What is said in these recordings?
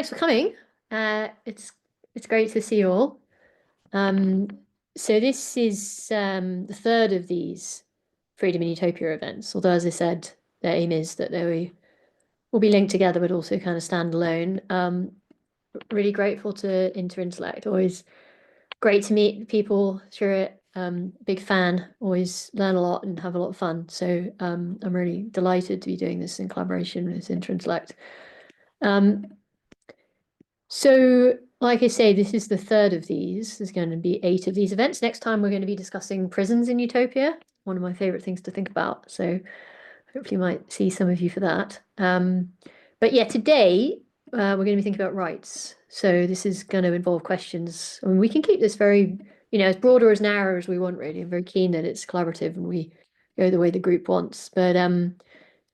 thanks for coming. It's great to see you all. Um, so this is the third of these Freedom and Utopia events. Although, as I said, their aim is that they will be linked together, but also kind of stand alone. Really grateful to Interintellect. Always great to meet people through it. Big fan. Always learn a lot and have a lot of fun. So I'm really delighted to be doing this in collaboration with Interintellect. So, like I say, this is the third of these. There's going to be 8 of these events. Next time, we're going to be discussing prisons in Utopia, one of my favorite things to think about. So, hopefully, you might see some of you for that. But yeah, today, we're going to be thinking about rights. So, this is going to involve questions. I mean, we can keep this very, as broad or as narrow as we want, really. I'm very keen that it's collaborative and we go the way the group wants. But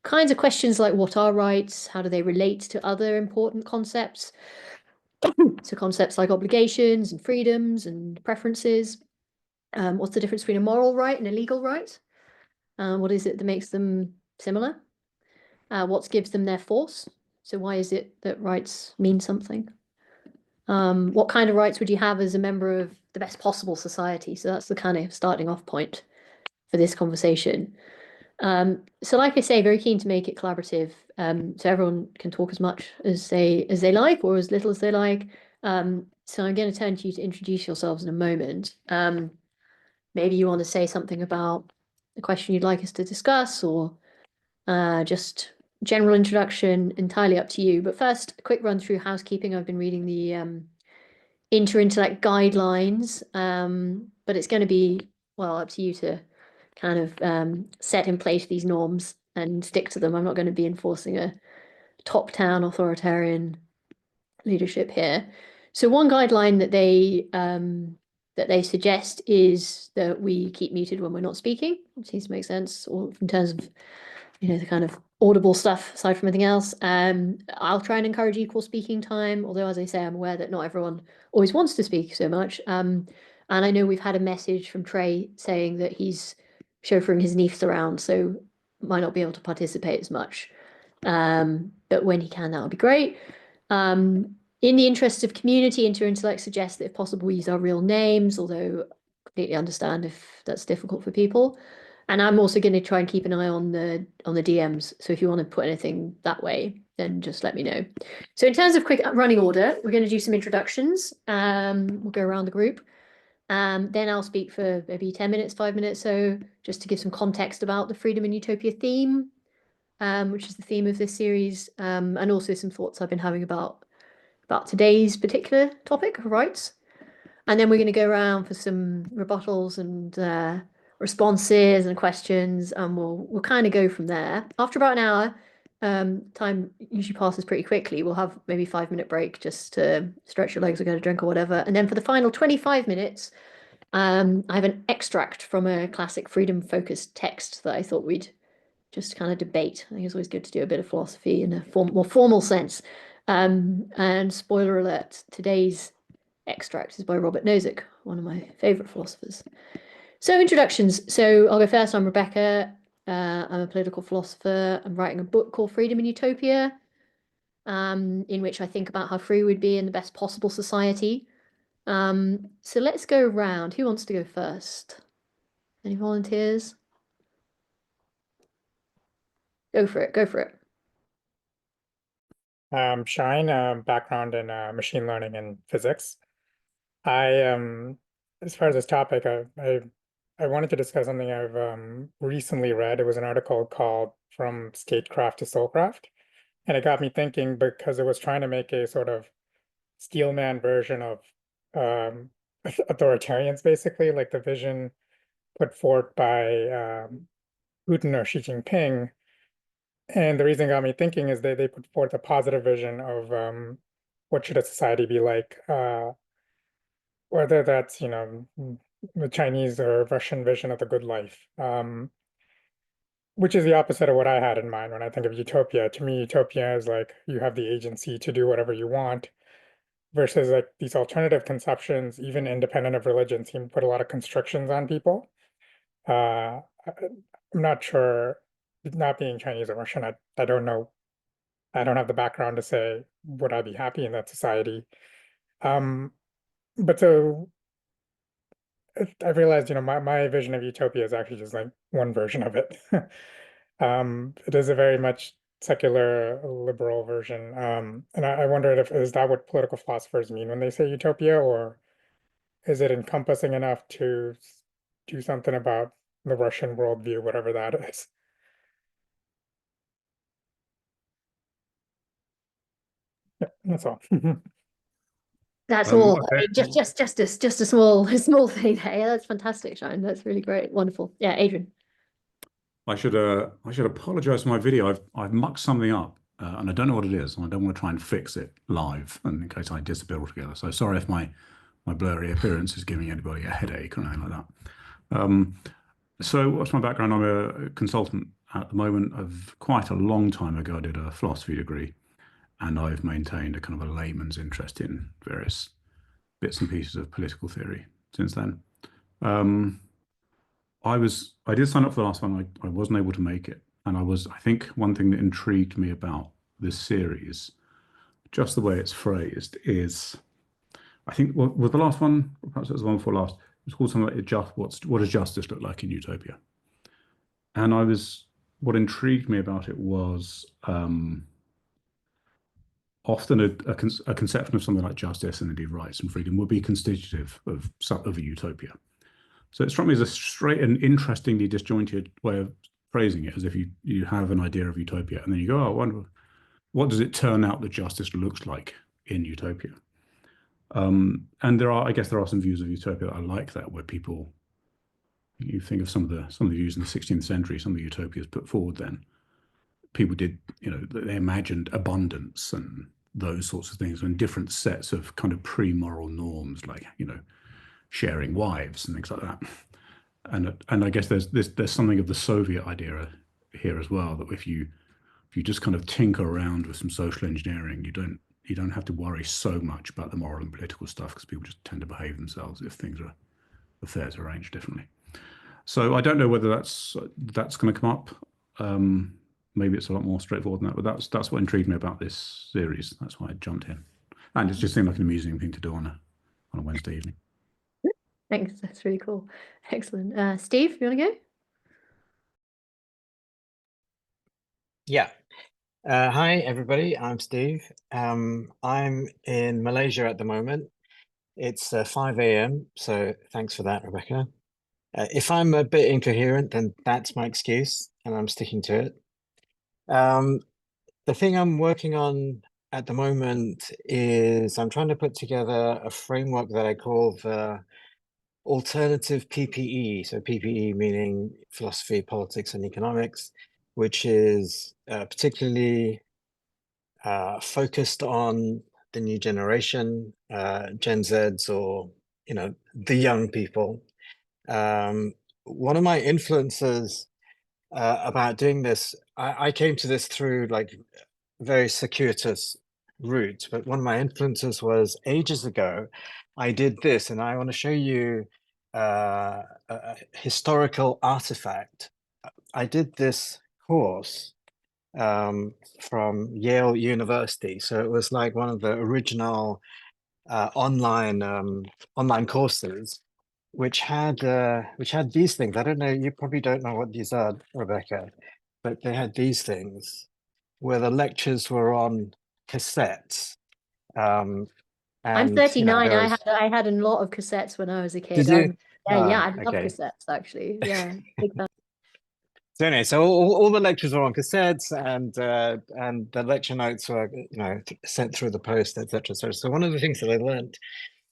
kinds of questions like what are rights? How do they relate to other important concepts? So concepts like obligations and freedoms and preferences. What's the difference between a moral right and a legal right? What is it that makes them similar? What gives them their force? So why is it that rights mean something? What kind of rights would you have as a member of the best possible society? So that's the kind of starting off point for this conversation. So like I say, very keen to make it collaborative, so everyone can talk as much as they like or as little as they like. So I'm going to turn to you to introduce yourselves in a moment. Maybe you want to say something about the question you'd like us to discuss, or just general introduction, entirely up to you. But first, a quick run through housekeeping. I've been reading the Interintellect guidelines, but it's going to be, well, up to you to kind of set in place these norms and stick to them. I'm not going to be enforcing a top-down authoritarian leadership here. So one guideline that they suggest is that we keep muted when we're not speaking. It seems to make sense, or in terms of the kind of audible stuff aside from anything else. I'll try and encourage equal speaking time, although as I say, I'm aware that not everyone always wants to speak so much. And I know we've had a message from Trey saying that he's chauffeuring his niece around, so might not be able to participate as much. But when he can, that would be great. In the interest of community, Interintellect suggests that if possible, we use our real names, although I completely understand if that's difficult for people. And I'm also going to try and keep an eye on the DMs. So if you want to put anything that way, then just let me know. So in terms of quick running order, we're going to do some introductions. We'll go around the group. Then I'll speak for maybe 10 minutes, 5 minutes, so just to give some context about the Freedom and Utopia theme, which is the theme of this series, and also some thoughts I've been having about today's particular topic, rights. And then we're going to go around for some rebuttals and responses and questions, and we'll kind of go from there. After about an hour, time usually passes pretty quickly. We'll have maybe 5-minute break just to stretch your legs or get a drink or whatever. And then for the final 25 minutes, I have an extract from a classic freedom-focused text that I thought we'd just kind of debate. I think it's always good to do a bit of philosophy in a more formal sense. And spoiler alert, today's extract is by Robert Nozick, one of my favorite philosophers. So introductions. So I'll go first. I'm Rebecca. I'm a political philosopher. I'm writing a book called Freedom and Utopia, in which I think about how free we'd be in the best possible society. So let's go around. Who wants to go first? Any volunteers? Go for it. Go for it. Shine, background in machine learning and physics. As far as this topic, I wanted to discuss something I've recently read. It was an article called From Statecraft to Soulcraft. And it got me thinking because it was trying to make a sort of steelman version of authoritarians, basically, like the vision put forth by Putin or Xi Jinping. And the reason it got me thinking is they put forth a positive vision of what should a society be like, whether that's, the Chinese or Russian vision of the good life, which is the opposite of what I had in mind when I think of utopia. To me, utopia is like you have the agency to do whatever you want, versus like these alternative conceptions, even independent of religion, seem to put a lot of constrictions on people. I'm not sure, not being Chinese or Russian, I don't know I don't have the background to say, would I be happy in that society? Um, but so I realized, my vision of utopia is actually just like one version of it. It is a very much secular liberal version. And I wondered if is that what political philosophers mean when they say utopia, or is it encompassing enough to do something about the Russian worldview, whatever that is? Yeah, that's all. That's all. I Okay. mean, just a small a small thing there. Yeah, that's fantastic, Shine. That's really great. Wonderful. Yeah, Adrian. I should apologize for my video. I've mucked something up, and I don't know what it is, and I don't want to try and fix it live, and in case I disappear altogether. So sorry if my blurry appearance is giving anybody a headache or anything like that. So what's my background? I'm a consultant at the moment. Of quite a long time ago, I did a philosophy degree, and I've maintained a kind of a layman's interest in various bits and pieces of political theory since then. I did sign up for the last one. I wasn't able to make it. And I think one thing that intrigued me about this series, just the way it's phrased, is I think was the last one, or perhaps it was the one before last, it was called something like what does justice look like in utopia? And what intrigued me about it was often a conception of something like justice and indeed rights and freedom would be constitutive of a utopia. So it struck me as a straight and interestingly disjointed way of phrasing it, as if you have an idea of utopia and then you go, oh, I wonder, what does it turn out that justice looks like in utopia? And I guess there are some views of utopia that I like that, where people, you think of some of the views in the 16th century, some of the utopias put forward then, people did, they imagined abundance and those sorts of things, and different sets of kind of pre-moral norms, like, sharing wives and things like that. And I guess there's something of the Soviet idea here as well, that if you just kind of tinker around with some social engineering, you don't have to worry so much about the moral and political stuff, because people just tend to behave themselves if affairs are arranged differently. So I don't know whether that's going to come up. Maybe it's a lot more straightforward than that, but that's what intrigued me about this series. That's why I jumped in, and it just seemed like an amusing thing to do on a Wednesday evening. Thanks. That's really cool. Excellent. Steve, you want to go? Yeah. Hi, everybody. I'm Steve. I'm in Malaysia at the moment. It's 5 a.m., so thanks for that, Rebecca. If I'm a bit incoherent, then that's my excuse, and I'm sticking to it. The thing I'm working on at the moment is I'm trying to put together a framework that I call the alternative PPE. So PPE meaning philosophy, politics, and economics, which is particularly focused on the new generation, Gen Zs, or the young people. One of my influences about doing this, I came to this through like very circuitous route, but one of my influences was ages ago. I did this, and I want to show you a historical artifact. I did this course from Yale University. So it was like one of the original online courses, which had these things. I don't know, you probably don't know what these are, Rebecca, but they had these things where the lectures were on cassettes. I'm And 39. there was... I had a lot of cassettes when I was a kid. Did you? Yeah, I love Okay. cassettes actually. Yeah, big fan. So anyway, so all the lectures were on cassettes, and the lecture notes were sent through the post, etc. So one of the things that I learned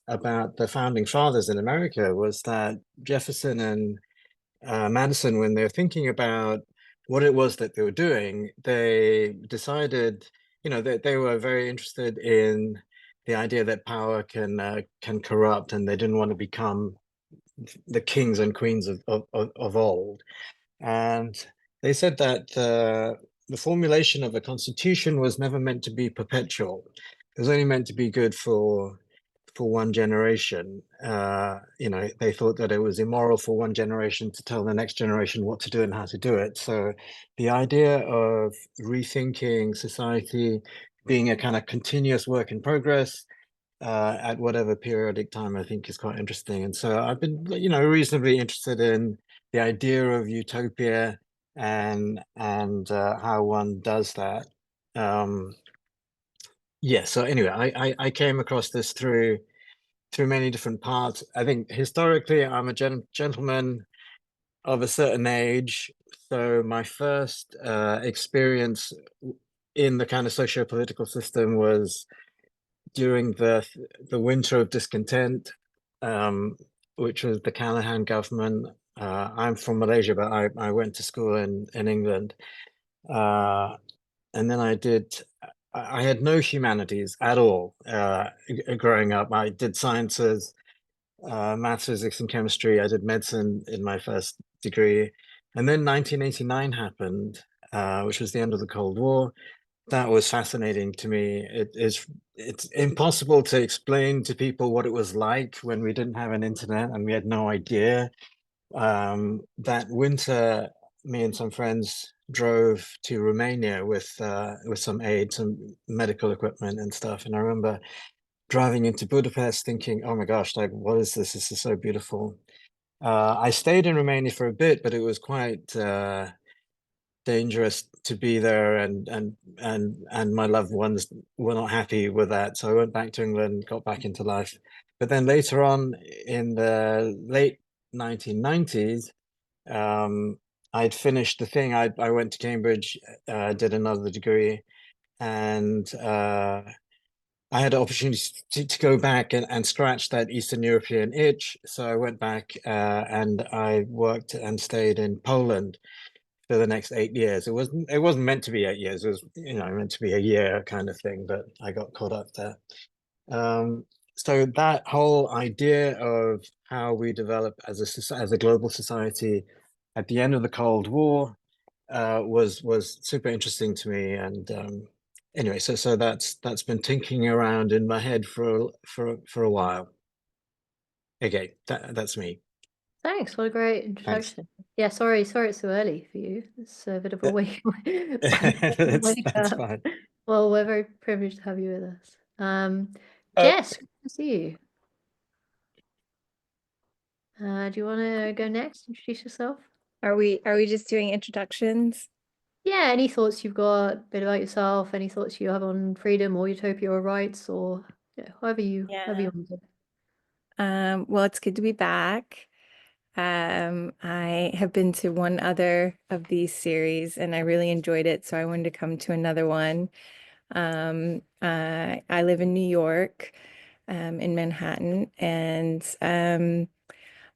about the founding fathers in America was that Jefferson and Madison, when they were thinking about what it was that they were doing, they decided, they were very interested in the idea that power can corrupt, and they didn't want to become the kings and queens of old. And they said that the formulation of a constitution was never meant to be perpetual. It was only meant to be good for for one generation. You know, they thought that it was immoral for one generation to tell the next generation what to do and how to do it. So the idea of rethinking society being a kind of continuous work in progress at whatever periodic time, I think is quite interesting. And so I've been, you know, reasonably interested in the idea of utopia and how one does that. Yeah, so anyway, I came across this through many different parts. I think historically I'm a gentleman of a certain age. So my first experience in the kind of socio-political system was during the winter of discontent, which was the Callahan government. I'm from Malaysia, but I went to school in England. And then I had no humanities at all growing up. I did sciences, maths, physics, and chemistry. I did medicine in my first degree. And then 1989 happened, which was the end of the Cold War. That was fascinating to me. It's impossible to explain to people what it was like when we didn't have an internet and we had no idea. That winter, me and some friends drove to Romania with some aid, some medical equipment and stuff. And I remember driving into Budapest thinking, oh my gosh, like, what is this? This is so beautiful. I stayed in Romania for a bit, but it was quite dangerous to be there, and my loved ones were not happy with that. So I went back to England, got back into life. But then later on in the late 1990s, I'd finished the thing. I went to Cambridge, did another degree, and I had an opportunity to go back and scratch that Eastern European itch. So I went back and I worked and stayed in Poland for the next 8 years. It wasn't meant to be 8 years. It was, you know, meant to be a year kind of thing, but I got caught up there. So that whole idea of how we develop as a global society at the end of the Cold War was super interesting to me. And anyway, so that's been tinkering around in my head for a while. Okay, that's me. Thanks. What a great Thanks. introduction. Yeah, sorry it's so early for you. It's a bit of a wake That's up. fine. Well, we're very privileged to have you with us. Uh, Jess, good to see you. Do you want to go next? Introduce yourself? Are we just doing introductions? Yeah, any thoughts you've got, a bit about yourself, any thoughts you have on freedom or utopia or rights, or however you want to do it. Well, it's good to be back. I have been to one other of these series and I really enjoyed it, so I wanted to come to another one. I live in New York, in Manhattan, and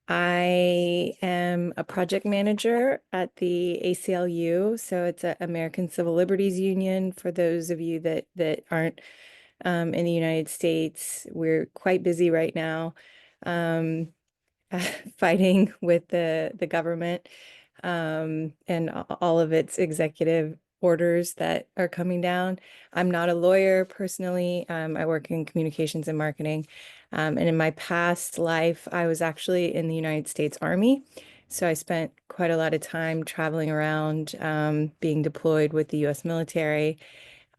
I am a project manager at the ACLU, so it's an American Civil Liberties Union. For those of you that aren't in the United States, we're quite busy right now, fighting with the government and all of its executive orders that are coming down. I'm not a lawyer personally. I work in communications and marketing. And in my past life, I was actually in the United States Army. So I spent quite a lot of time traveling around, being deployed with the US military.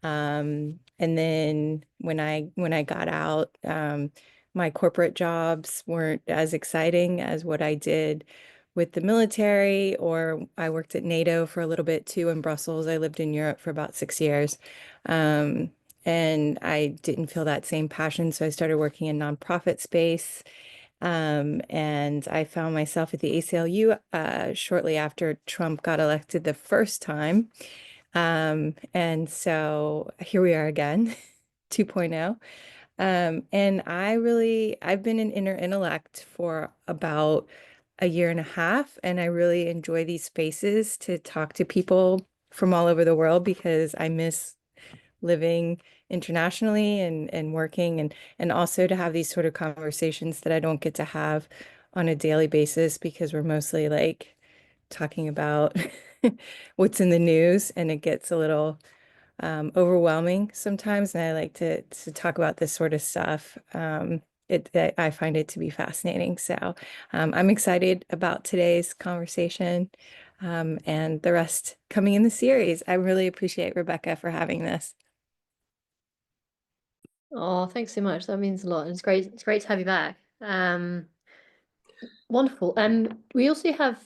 And then when I got out, my corporate jobs weren't as exciting as what I did with the military, or I worked at NATO for a little bit too in Brussels. I lived in Europe for about 6 years. And I didn't feel that same passion. So I started working in nonprofit space. And I found myself at the ACLU shortly after Trump got elected the first time. And so here we are again, 2.0. And I've been an inner intellect for about a year and a half, and I really enjoy these spaces to talk to people from all over the world because I miss living internationally and working and also to have these sort of conversations that I don't get to have on a daily basis because we're mostly like talking about what's in the news, and it gets a little overwhelming sometimes. And I like to talk about this sort of stuff I find it to be fascinating. So I'm excited about today's conversation and the rest coming in the series. I really appreciate Rebecca for having this. Oh, thanks so much. That means a lot. It's great. It's great to have you back. Wonderful. We also have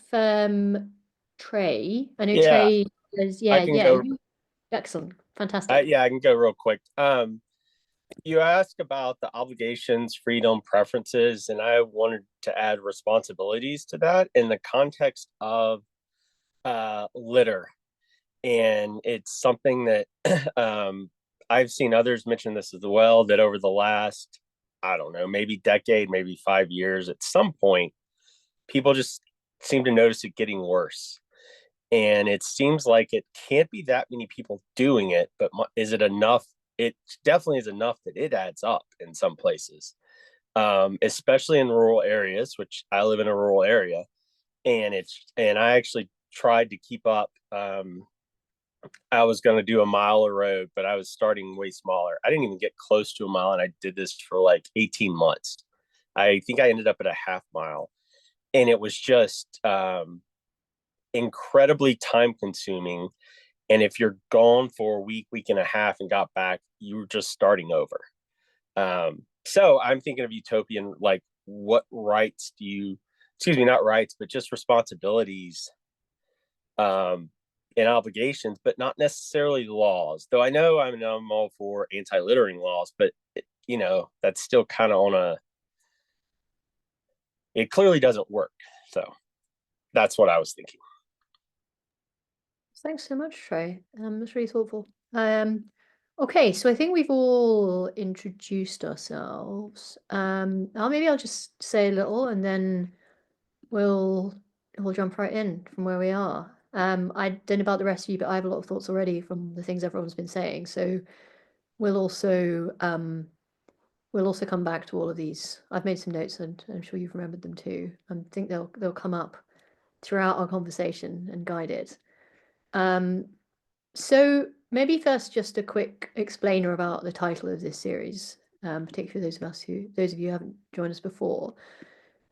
Trey. I know Yeah, Trey is, I can yeah. go. Excellent. Fantastic. Yeah, I can go real quick. You asked about the obligations, freedom, preferences, and I wanted to add responsibilities to that in the context of litter. And it's something that I've seen others mention this as well, that over the last, I don't know, maybe decade, maybe 5 years, at some point, people just seem to notice it getting worse. And it seems like it can't be that many people doing it, but is it enough? It definitely is enough that it adds up in some places, especially in rural areas, which I live in a rural area. And I actually tried to keep up. I was going to do a mile of road, but I was starting way smaller. I didn't even get close to a mile, and I did this for like 18 months. I think I ended up at a half mile, and it was just incredibly time consuming. And if you're gone for a week and a half and got back, you were just starting over. So I'm thinking of Utopian, like, what rights do you, excuse me, not rights, but just responsibilities and obligations, but not necessarily laws. Though I know I'm all for anti-littering laws, but that's still kind of it clearly doesn't work. So that's what I was thinking. Thanks so much, Trey. That's really thoughtful. Okay, so I think we've all introduced ourselves. Maybe I'll just say a little, and then we'll jump right in from where we are. I don't know about the rest of you, but I have a lot of thoughts already from the things everyone's been saying. So we'll also come back to all of these. I've made some notes, and I'm sure you've remembered them too. I think they'll come up throughout our conversation and guide it. So maybe first just a quick explainer about the title of this series, particularly those of you who haven't joined us before.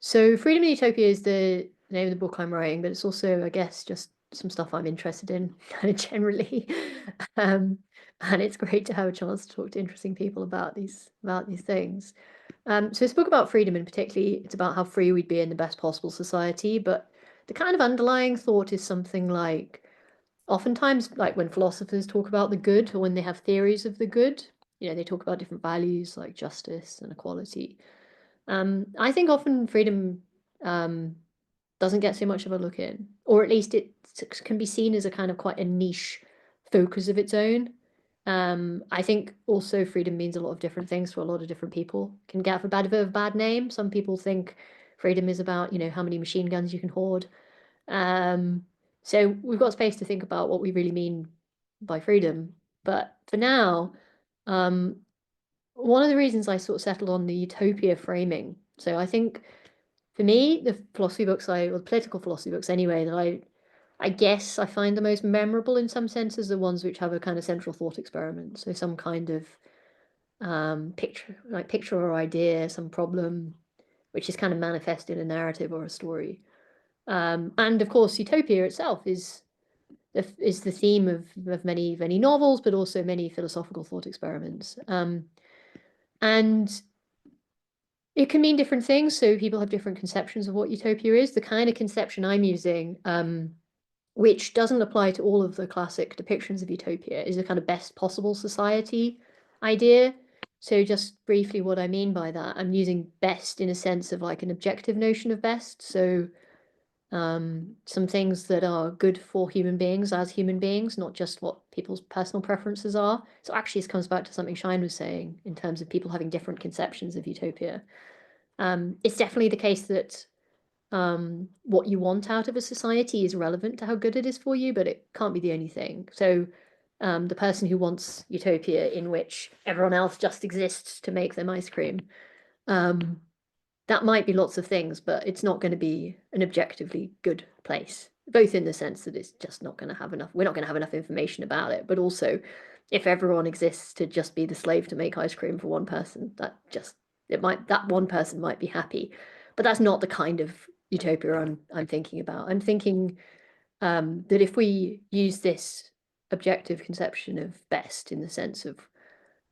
So Freedom and Utopia is the name of the book I'm writing, but it's also, I guess, just some stuff I'm interested in kind of generally. And it's great to have a chance to talk to interesting people about these things. So it's a book about freedom, and particularly it's about how free we'd be in the best possible society. But the kind of underlying thought is something like, oftentimes, like when philosophers talk about the good, or when they have theories of the good, they talk about different values like justice and equality. I think often freedom doesn't get so much of a look in, or at least it can be seen as a kind of quite a niche focus of its own. I think also freedom means a lot of different things for a lot of different people. It can get a bit of a bad name. Some people think freedom is about, how many machine guns you can hoard. So we've got space to think about what we really mean by freedom. But for now, one of the reasons I sort of settled on the utopia framing. So I think for me, the philosophy books or the political philosophy books anyway, that I guess I find the most memorable in some senses, the ones which have a kind of central thought experiment. So some kind of picture or idea, some problem, which is kind of manifest in a narrative or a story. And of course, utopia itself is the theme of many novels, but also many philosophical thought experiments. And it can mean different things. So people have different conceptions of what utopia is. The kind of conception I'm using, which doesn't apply to all of the classic depictions of utopia, is a kind of best possible society idea. So just briefly what I mean by that, I'm using best in a sense of like an objective notion of best. So some things that are good for human beings as human beings, not just what people's personal preferences are. So actually this comes back to something Shine was saying in terms of people having different conceptions of utopia. It's definitely the case that what you want out of a society is relevant to how good it is for you, but it can't be the only thing. So the person who wants utopia in which everyone else just exists to make them ice cream, that might be lots of things, but it's not going to be an objectively good place, both in the sense that it's just not going to have enough, we're not going to have enough information about it, but also if everyone exists to just be the slave to make ice cream for one person, that just that one person might be happy, but that's not the kind of utopia I'm thinking about. I'm thinking that if we use this objective conception of best in the sense of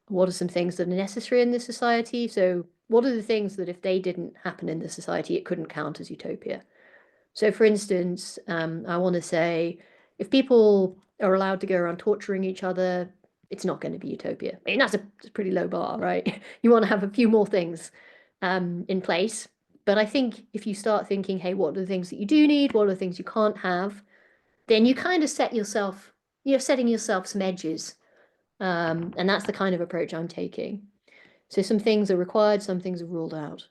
what are some things that are necessary in this society? So what are the things that if they didn't happen in the society, it couldn't count as utopia? So for instance, I want to say if people are allowed to go around torturing each other, it's not going to be utopia. I mean, that's a pretty low bar, right? You want to have a few more things in place. But I think if you start thinking, hey, what are the things that you do need? What are the things you can't have? Then you kind of set yourself, you're setting yourself some edges. And that's the kind of approach I'm taking. So some things are required, some things are ruled out.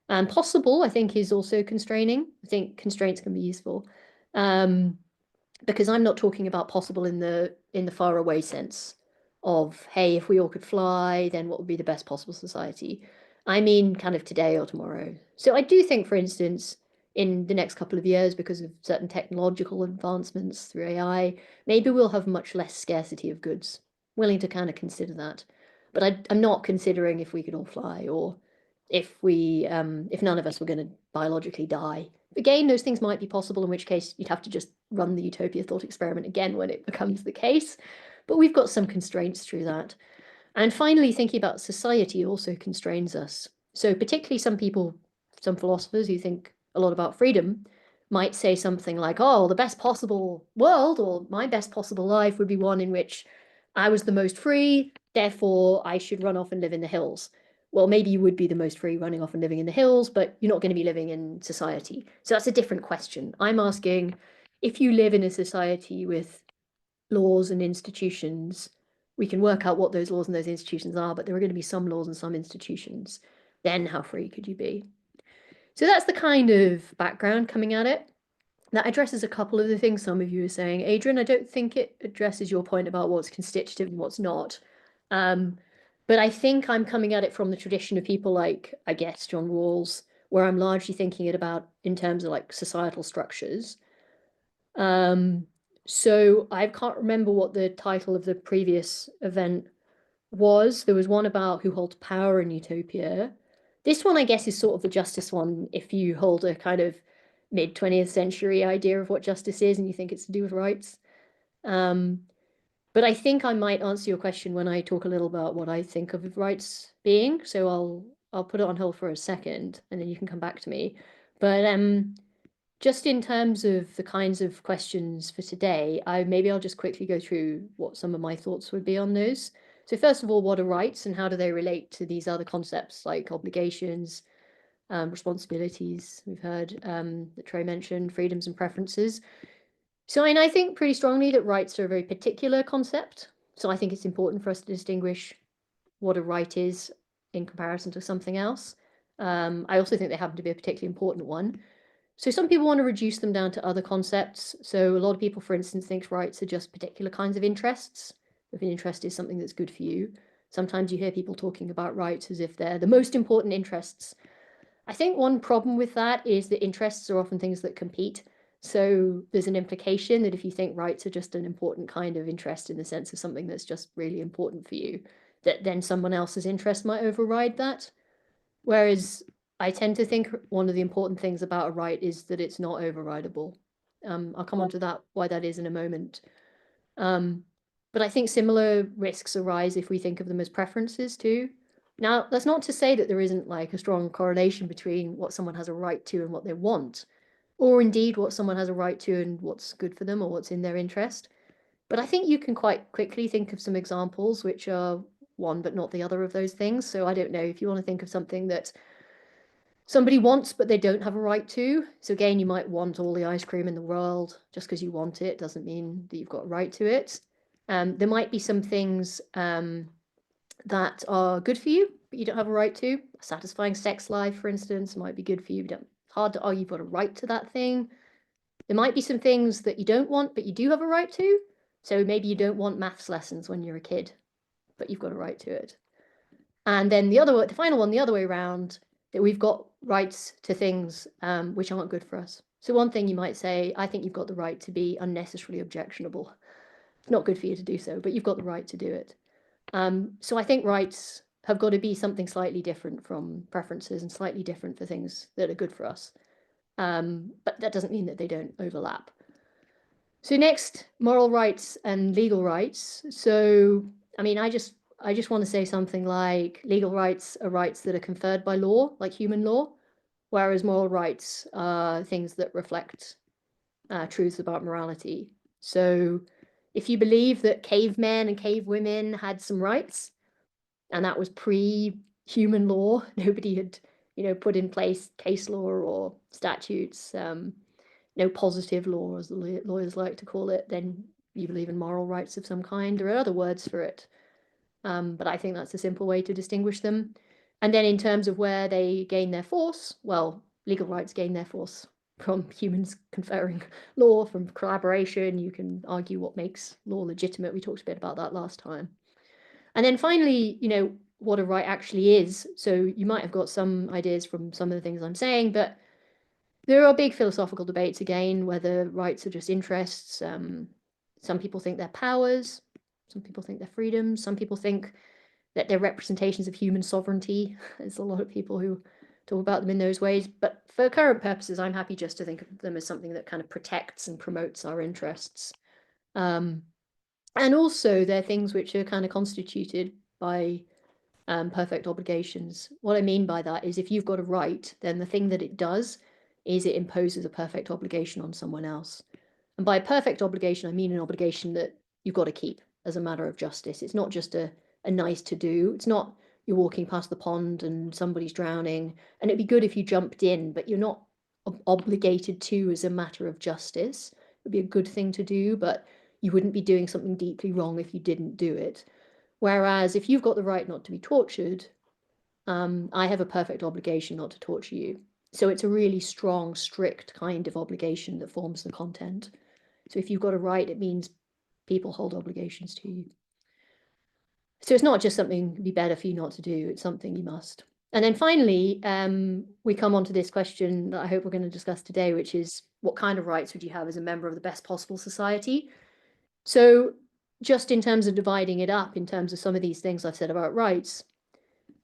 And possible, I think, is also constraining. I think constraints can be useful. Because I'm not talking about possible in the far away sense of, hey, if we all could fly, then what would be the best possible society? I mean kind of today or tomorrow. So I do think, for instance, in the next couple of years, because of certain technological advancements through AI, maybe we'll have much less scarcity of goods. Willing to kind of consider that. But I'm not considering if we could all fly or if none of us were going to biologically die. Again, those things might be possible, in which case you'd have to just run the utopia thought experiment again when it becomes the case. But we've got some constraints through that. And finally, thinking about society also constrains us. So particularly some people, some philosophers who think a lot about freedom might say something like, oh, the best possible world or my best possible life would be one in which I was the most free, therefore I should run off and live in the hills. Well, maybe you would be the most free running off and living in the hills, but you're not going to be living in society. So that's a different question. I'm asking, if you live in a society with laws and institutions, we can work out what those laws and those institutions are, but there are going to be some laws and some institutions. Then how free could you be? So that's the kind of background coming at it. That addresses a couple of the things some of you are saying. Adrian, I don't think it addresses your point about what's constitutive and what's not. But I think I'm coming at it from the tradition of people like, I guess, John Rawls, where I'm largely thinking it about in terms of like societal structures. So I can't remember what the title of the previous event was. There was one about who holds power in Utopia. This one, I guess, is sort of the justice one if you hold a kind of mid-20th century idea of what justice is and you think it's to do with rights. But I think I might answer your question when I talk a little about what I think of rights being. So I'll put it on hold for a second and then you can come back to me. But just in terms of the kinds of questions for today, maybe I'll just quickly go through what some of my thoughts would be on those. So first of all, what are rights and how do they relate to these other concepts like obligations, responsibilities, we've heard that Trey mentioned, freedoms and preferences. So I think pretty strongly that rights are a very particular concept. So I think it's important for us to distinguish what a right is in comparison to something else. I also think they happen to be a particularly important one. So some people want to reduce them down to other concepts. So a lot of people, for instance, think rights are just particular kinds of interests. If an interest is something that's good for you. Sometimes you hear people talking about rights as if they're the most important interests. I think one problem with that is that interests are often things that compete. So there's an implication that if you think rights are just an important kind of interest in the sense of something that's just really important for you, that then someone else's interest might override that. Whereas I tend to think one of the important things about a right is that it's not overridable. I'll come on to that, why that is in a moment. But I think similar risks arise if we think of them as preferences too. Now, that's not to say that there isn't like a strong correlation between what someone has a right to and what they want, or indeed what someone has a right to and what's good for them or what's in their interest. But I think you can quite quickly think of some examples which are one but not the other of those things. So I don't know if you want to think of something that somebody wants but they don't have a right to. So again, you might want all the ice cream in the world. Just because you want it doesn't mean that you've got a right to it. There might be some things that are good for you, but you don't have a right to. A satisfying sex life, for instance, might be good for you. It's hard to argue you've got a right to that thing. There might be some things that you don't want, but you do have a right to. So maybe you don't want maths lessons when you're a kid, but you've got a right to it. And then the final one, the other way around, that we've got rights to things which aren't good for us. So one thing you might say, I think you've got the right to be unnecessarily objectionable. It's not good for you to do so, but you've got the right to do it. So I think rights have got to be something slightly different from preferences and slightly different for things that are good for us. But that doesn't mean that they don't overlap. So next, moral rights and legal rights. So, I mean, I just want to say something like legal rights are rights that are conferred by law, like human law, whereas moral rights are things that reflect truths about morality. So if you believe that cavemen and cavewomen had some rights, and that was pre-human law, nobody had, put in place case law or statutes, no positive law, as the lawyers like to call it, then you believe in moral rights of some kind. There are other words for it, but I think that's a simple way to distinguish them. And then in terms of where they gain their force, well, legal rights gain their force from humans conferring law, from collaboration. You can argue what makes law legitimate. We talked a bit about that last time. And then finally, what a right actually is. So you might have got some ideas from some of the things I'm saying, but there are big philosophical debates again, whether rights are just interests. Some people think they're powers. Some people think they're freedoms. Some people think that they're representations of human sovereignty. There's a lot of people who talk about them in those ways. But for current purposes, I'm happy just to think of them as something that kind of protects and promotes our interests. And also they're things which are kind of constituted by perfect obligations. What I mean by that is if you've got a right, then the thing that it does is it imposes a perfect obligation on someone else. And by a perfect obligation, I mean an obligation that you've got to keep as a matter of justice. It's not just a nice to do. It's not you're walking past the pond and somebody's drowning, and it'd be good if you jumped in, but you're not obligated to as a matter of justice. It would be a good thing to do, but you wouldn't be doing something deeply wrong if you didn't do it. Whereas if you've got the right not to be tortured, I have a perfect obligation not to torture you. So it's a really strong, strict kind of obligation that forms the content. So if you've got a right, it means people hold obligations to you. So it's not just something it'd be better for you not to do, it's something you must. And then finally, we come on to this question that I hope we're going to discuss today, which is what kind of rights would you have as a member of the best possible society? So just in terms of dividing it up, in terms of some of these things I've said about rights,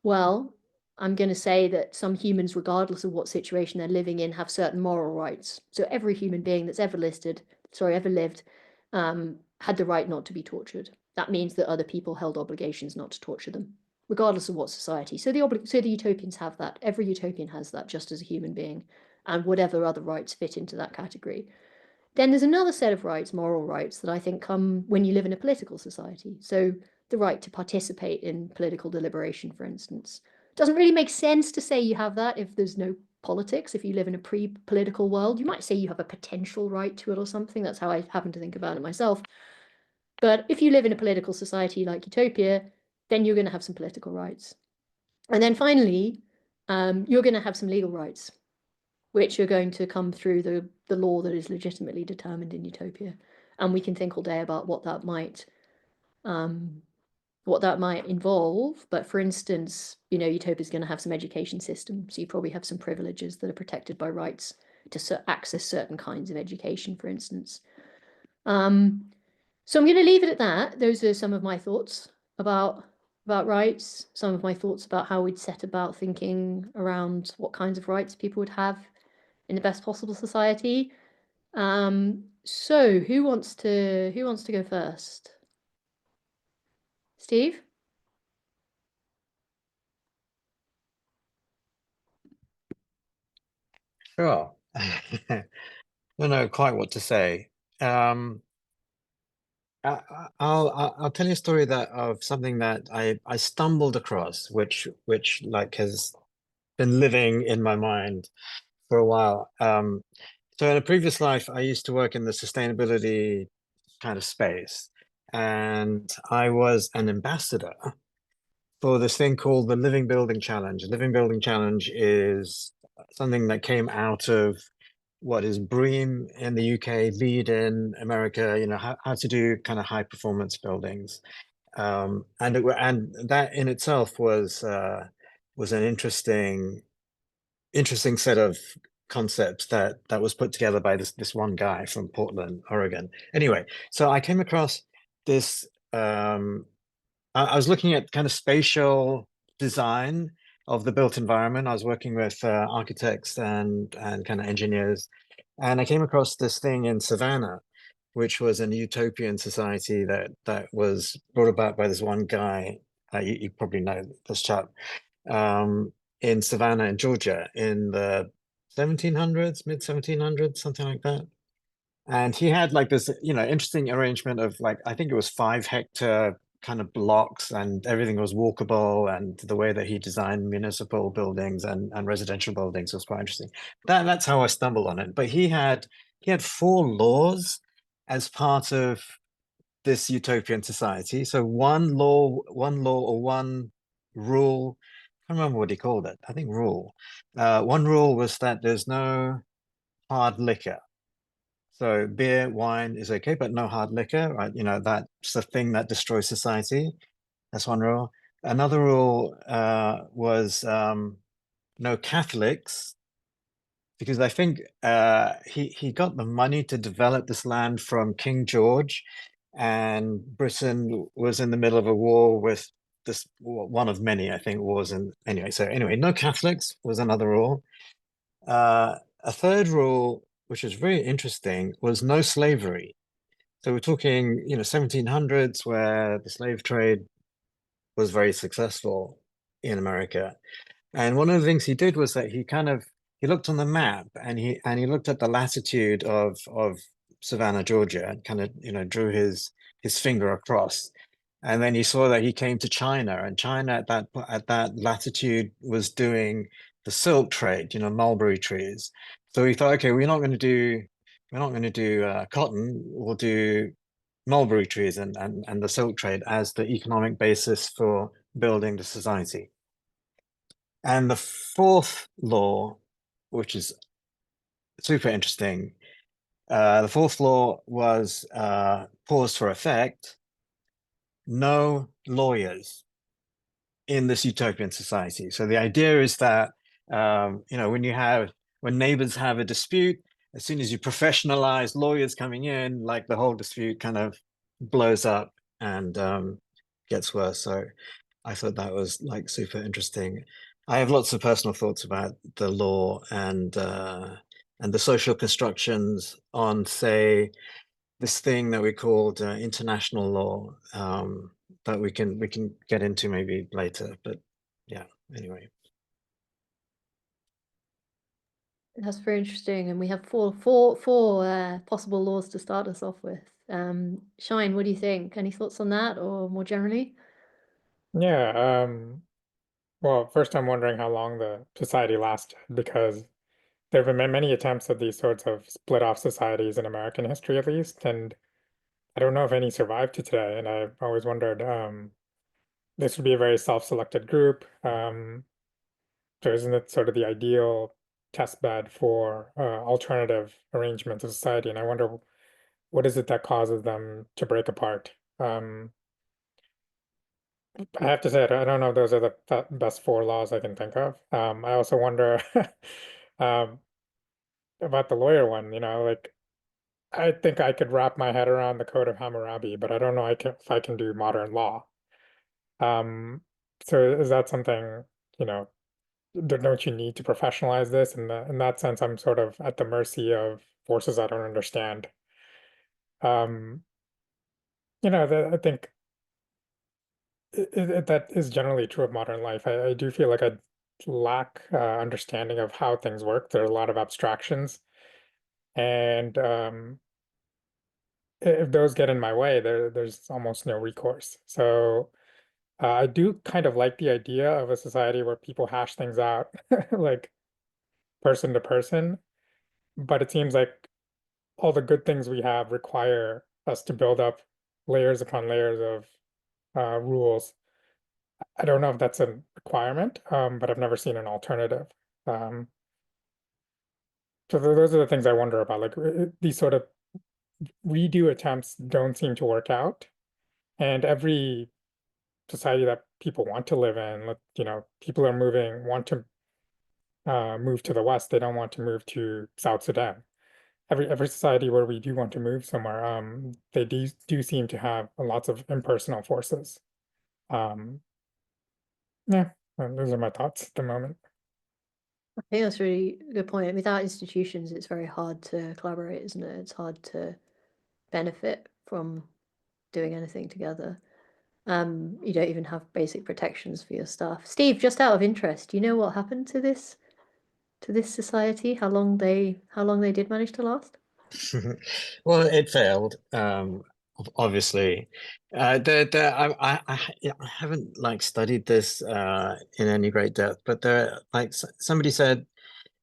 well, I'm going to say that some humans, regardless of what situation they're living in, have certain moral rights. So every human being that's ever lived, had the right not to be tortured. That means that other people held obligations not to torture them, regardless of what society. So the utopians have that. Every utopian has that just as a human being, and whatever other rights fit into that category. Then there's another set of rights, moral rights, that I think come when you live in a political society. So the right to participate in political deliberation, for instance. Doesn't really make sense to say you have that if there's no politics. If you live in a pre-political world, you might say you have a potential right to it or something. That's how I happen to think about it myself. But if you live in a political society like Utopia, then you're going to have some political rights. And then finally, you're going to have some legal rights, which are going to come through the law that is legitimately determined in Utopia. And we can think all day about what that might involve. But for instance, Utopia is going to have some education system. So you probably have some privileges that are protected by rights to access certain kinds of education, for instance. So I'm going to leave it at that. Those are some of my thoughts about rights, some of my thoughts about how we'd set about thinking around what kinds of rights people would have in the best possible society. So who wants to go first? Steve? Sure. I don't know quite what to say. I'll tell you a story of something that I stumbled across, which like has been living in my mind for a while. So in a previous life, I used to work in the sustainability kind of space, and I was an ambassador for this thing called the Living Building Challenge. Living Building Challenge is something that came out of what is BREEAM in the UK, LEED in America, how to do kind of high performance buildings. And that in itself was an interesting set of concepts that was put together by this one guy from Portland, Oregon. Anyway, so I came across this, I was looking at kind of spatial design of the built environment. I was working with architects and kind of engineers, and I came across this thing in Savannah, which was an utopian society that was brought about by this one guy. You probably know this chap, in Savannah, in Georgia, in the 1700s, mid 1700s, something like that. And he had like this, interesting arrangement of like, I think it was 5 hectare kind of blocks, and everything was walkable, and the way that he designed municipal buildings and residential buildings was quite interesting. That's how I stumbled on it. But he had 4 laws as part of this utopian society. So one law or one rule, I can't remember what he called it. I think rule. One rule was that there's no hard liquor. So beer, wine is okay, but no hard liquor, right? That's the thing that destroys society. That's one rule. Another rule was no Catholics, because I think he got the money to develop this land from King George, and Britain was in the middle of a war with this, one of many, I think, wars. And anyway, no Catholics was another rule. A third rule, which was very interesting, was no slavery. So we're talking, 1700s, where the slave trade was very successful in America. And one of the things he did was that he looked on the map, and he looked at the latitude of Savannah, Georgia, and kind of, drew his finger across. And then he saw that he came to China, and China at that latitude was doing the silk trade, mulberry trees. So he thought, okay, we're not going to do cotton. We'll do mulberry trees and the silk trade as the economic basis for building the society. And the 4th law, which is super interesting, the 4th law was pause for effect. No lawyers in this utopian society. So the idea is that when neighbors have a dispute, as soon as you professionalize lawyers coming in, like the whole dispute kind of blows up and gets worse. So I thought that was like super interesting. I have lots of personal thoughts about the law and the social constructions on, say, this thing that we called international law, that we can get into maybe later. But yeah, anyway. That's very interesting, and we have four possible laws to start us off with. Shine, what do you think? Any thoughts on that, or more generally? Yeah, well, first I'm wondering how long the society lasted, because there have been many attempts at these sorts of split off societies in American history, at least, and I don't know if any survived to today. And I've always wondered, this would be a very self-selected group. So isn't it sort of the ideal test bed for alternative arrangements of society? And I wonder, what is it that causes them to break apart? I have to say, I don't know if those are the best 4 laws I can think of. I also wonder um, about the lawyer one, like, I think I could wrap my head around the Code of Hammurabi, but I don't know if I can do modern law. So is that something, don't you need to professionalize this? In that sense, I'm sort of at the mercy of forces I don't understand. I think that is generally true of modern life. I do feel like I lack understanding of how things work. There are a lot of abstractions, and if those get in my way, there's almost no recourse. So I do kind of like the idea of a society where people hash things out, like person to person, but it seems like all the good things we have require us to build up layers upon layers of rules. I don't know if that's a requirement, but I've never seen an alternative. Um, so those are the things I wonder about. Like, these sort of redo attempts don't seem to work out, and every society that people want to live in, people are want to move to the West. They don't want to move to South Sudan. Every society where we do want to move somewhere, they do seem to have lots of impersonal forces. Yeah, Those are my thoughts at the moment. I think that's a really good point. Without institutions, it's very hard to collaborate, isn't it? It's hard to benefit from doing anything together. You don't even have basic protections for your staff. Steve, just out of interest, do you know what happened to this society? How long they did manage to last? Well, it failed. Obviously, I haven't like studied this in any great depth, but there, like somebody said,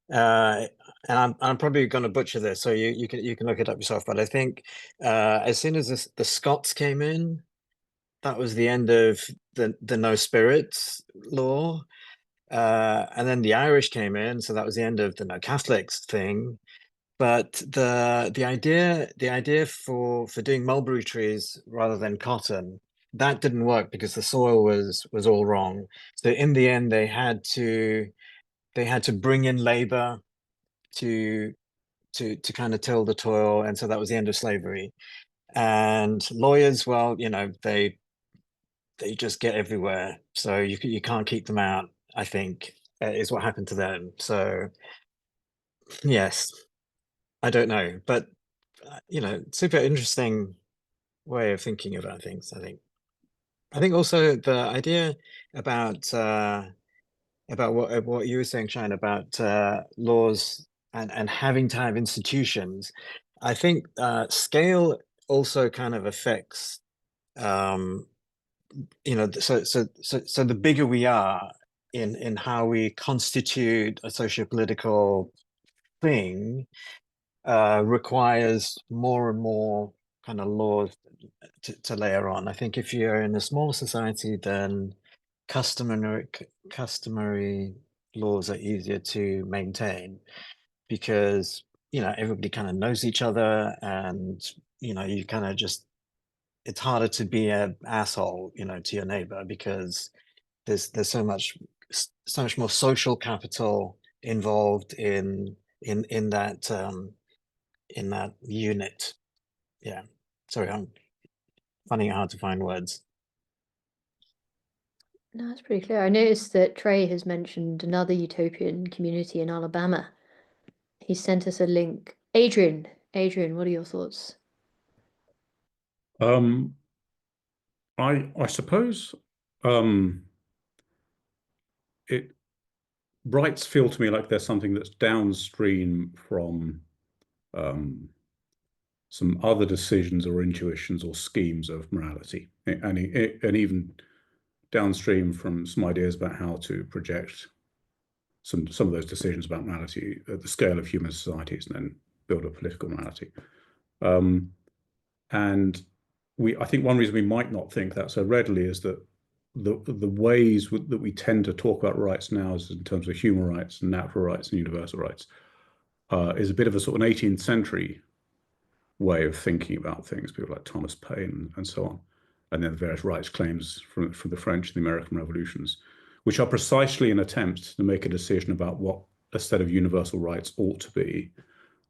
and I'm probably going to butcher this, so you can look it up yourself. But I think as soon as the Scots came in, that was the end of the no spirits law. And then the Irish came in, so that was the end of the no Catholics thing. But the idea for doing mulberry trees rather than cotton, that didn't work because the soil was all wrong. So in the end, they had to bring in labor to kind of till the toil, and so that was the end of slavery. And lawyers, well, you know, they just get everywhere, so you can't keep them out, I think, is what happened to them. So yes, I don't know, but you know, super interesting way of thinking about things. I think also the idea about what you were saying, Shine, about laws and having to have institutions. I think scale also kind of affects you know, so the bigger we are in how we constitute a socio-political thing, requires more and more kind of laws to layer on. I think if you're in a small society, then customary laws are easier to maintain because, you know, everybody kind of knows each other, and you know, you kind of just, it's harder to be an asshole, you know, to your neighbor because there's so much more social capital involved in that unit. Yeah. Sorry, I'm finding it hard to find words. No, that's pretty clear. I noticed that Trey has mentioned another utopian community in Alabama. He sent us a link. Adrian, what are your thoughts? I suppose it rights feel to me like there's something that's downstream from some other decisions or intuitions or schemes of morality, and even downstream from some ideas about how to project some of those decisions about morality at the scale of human societies and then build a political morality. And I think one reason we might not think that so readily is that the ways that we tend to talk about rights now is in terms of human rights and natural rights and universal rights is a bit of a sort of an 18th century way of thinking about things, people like Thomas Paine and so on, and then the various rights claims from the French and the American revolutions, which are precisely an attempt to make a decision about what a set of universal rights ought to be.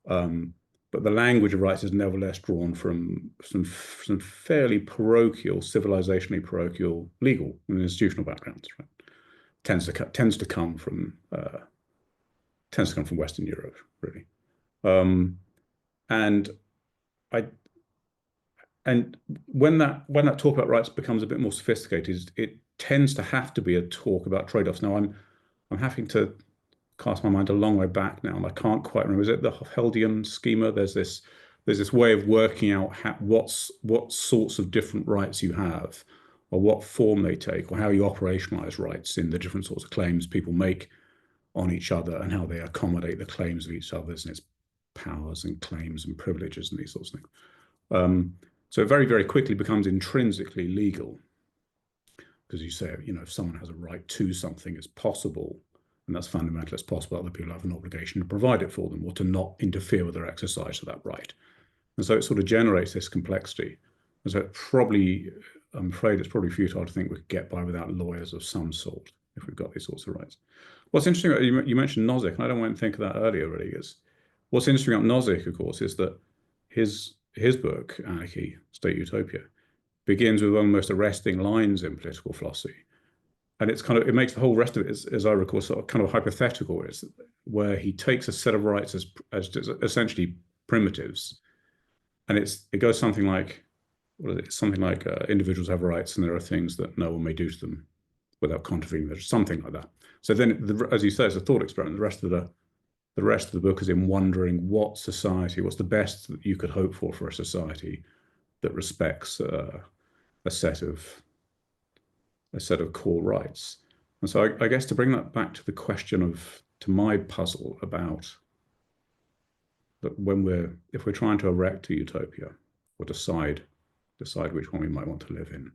But the language of rights is nevertheless drawn from some fairly parochial, civilizationally parochial legal and institutional backgrounds. Right? Tends to come from Western Europe, really. And when that talk about rights becomes a bit more sophisticated, it tends to have to be a talk about trade-offs. Now I'm having to cast my mind a long way back now, and I can't quite remember. Is it the Hofheldian schema? There's this way of working out what sorts of different rights you have, or what form they take, or how you operationalize rights in the different sorts of claims people make on each other, and how they accommodate the claims of each other's and its powers and claims and privileges and these sorts of things. So it very, very quickly becomes intrinsically legal, because you say, you know, if someone has a right to something, it's possible, and that's fundamental, it's possible other people have an obligation to provide it for them or to not interfere with their exercise of that right. And so it sort of generates this complexity. And so I'm afraid it's probably futile to think we could get by without lawyers of some sort if we've got these sorts of rights. What's interesting, you mentioned Nozick, and I don't want to think of that earlier, really, is what's interesting about Nozick, of course, is that his book, Anarchy, State Utopia, begins with one of the most arresting lines in political philosophy. and it's kind of, it makes the whole rest of it, as I recall, sort of kind of hypothetical. It's where he takes a set of rights as essentially primitives, and it goes something like, what is it? Something like individuals have rights, and there are things that no one may do to them without contravening. There's something like that. So then, as you say, it's a thought experiment. The rest of the book is in wondering what society, what's the best that you could hope for a society that respects a set of core rights. And so I guess to bring that back to the question to my puzzle about that, if we're trying to erect a utopia or decide which one we might want to live in,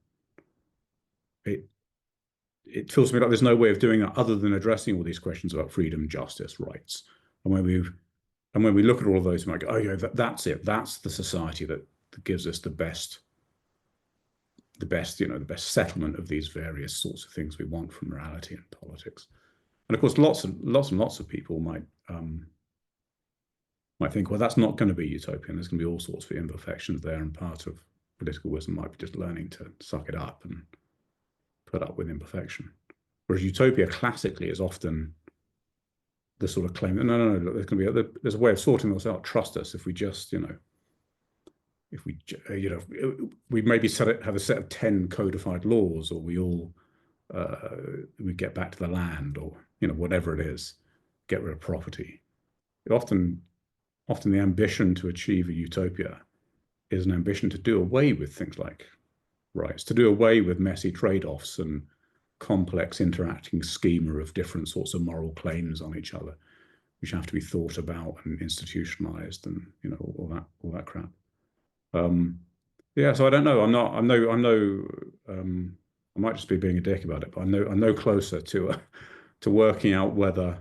it feels to me like there's no way of doing that other than addressing all these questions about freedom, justice, rights. And when we look at all of those, we might go, oh yeah, that's it. That's the society that gives us the best settlement of these various sorts of things we want from morality and politics. And of course, lots of people might think, well, that's not going to be utopian. There's going to be all sorts of imperfections there, and part of political wisdom might be just learning to suck it up and put up with imperfection. Whereas utopia classically is often the sort of claim that no, there's a way of sorting this out. Trust us. If we just, we maybe have a set of 10 codified laws, or we get back to the land, or whatever it is, get rid of property. Often the ambition to achieve a utopia is an ambition to do away with things like rights, to do away with messy trade-offs and complex interacting schema of different sorts of moral claims on each other, which have to be thought about and institutionalized, and all that crap. Yeah, so I don't know. I might just be being a dick about it, but I'm no closer to working out whether.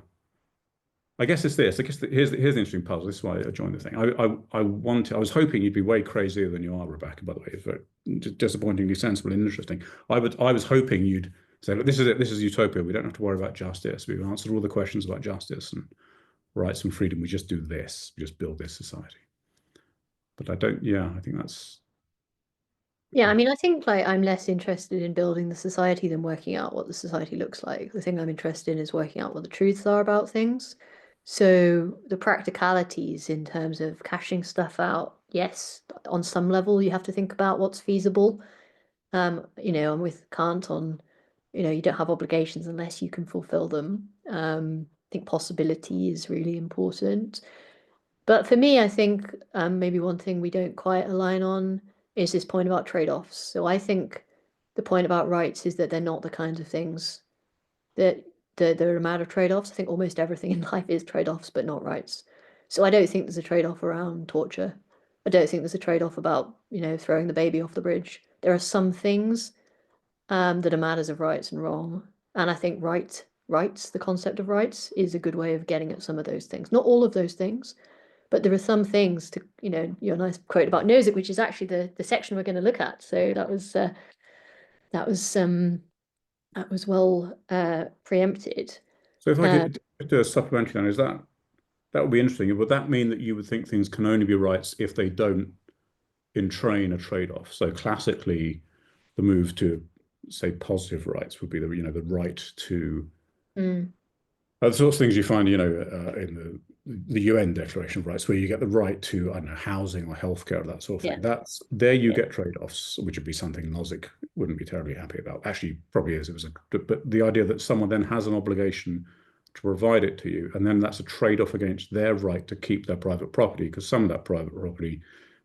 I guess it's this. I guess here's the interesting puzzle. This is why I joined the thing. I was hoping you'd be way crazier than you are, Rebecca. By the way, it's very disappointingly sensible and interesting. I was hoping you'd say, look, this is it. This is utopia. We don't have to worry about justice. We've answered all the questions about justice and rights and freedom. We just do this. We just build this society. But I don't. Yeah, I think that's. Yeah, I mean, I think I'm less interested in building the society than working out what the society looks like. The thing I'm interested in is working out what the truths are about things. So the practicalities in terms of cashing stuff out, yes, on some level you have to think about what's feasible. I'm with Kant on, you don't have obligations unless you can fulfill them. I think possibility is really important. But for me, I think maybe one thing we don't quite align on is this point about trade-offs. So I think the point about rights is that they're not the kinds of things that are a matter of trade-offs. I think almost everything in life is trade-offs, but not rights. So I don't think there's a trade-off around torture. I don't think there's a trade-off about, throwing the baby off the bridge. There are some things that are matters of rights and wrong. And I think rights, the concept of rights, is a good way of getting at some of those things. Not all of those things, but there are some things to, your nice quote about Nozick, which is actually the section we're going to look at. So that was well preempted. So if I could do a supplementary, then, that would be interesting. Would that mean that you would think things can only be rights if they don't entrain a trade-off? So classically, the move to, say, positive rights would be the right to the sorts of things you find in the UN Declaration of Rights, where you get the right to, I don't know, housing or healthcare, that sort of thing. That's there you get trade-offs, which would be something Nozick wouldn't be terribly happy about. Actually, probably is. But the idea that someone then has an obligation to provide it to you, and then that's a trade-off against their right to keep their private property, because some of that private property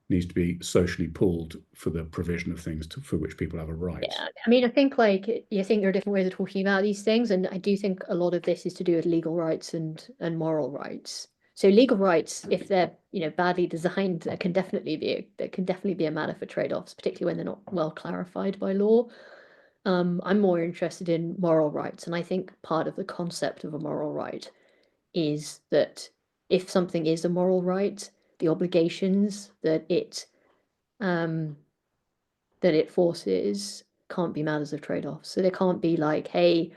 needs to be socially pooled for the provision of things for which people have a right. Yeah, I mean, I think you think there are different ways of talking about these things, and I do think a lot of this is to do with legal rights and moral rights. So legal rights, if they're badly designed, that can definitely be a matter for trade-offs, particularly when they're not well clarified by law. I'm more interested in moral rights, and I think part of the concept of a moral right is that if something is a moral right, the obligations that it forces can't be matters of trade-offs. So they can't be like, hey,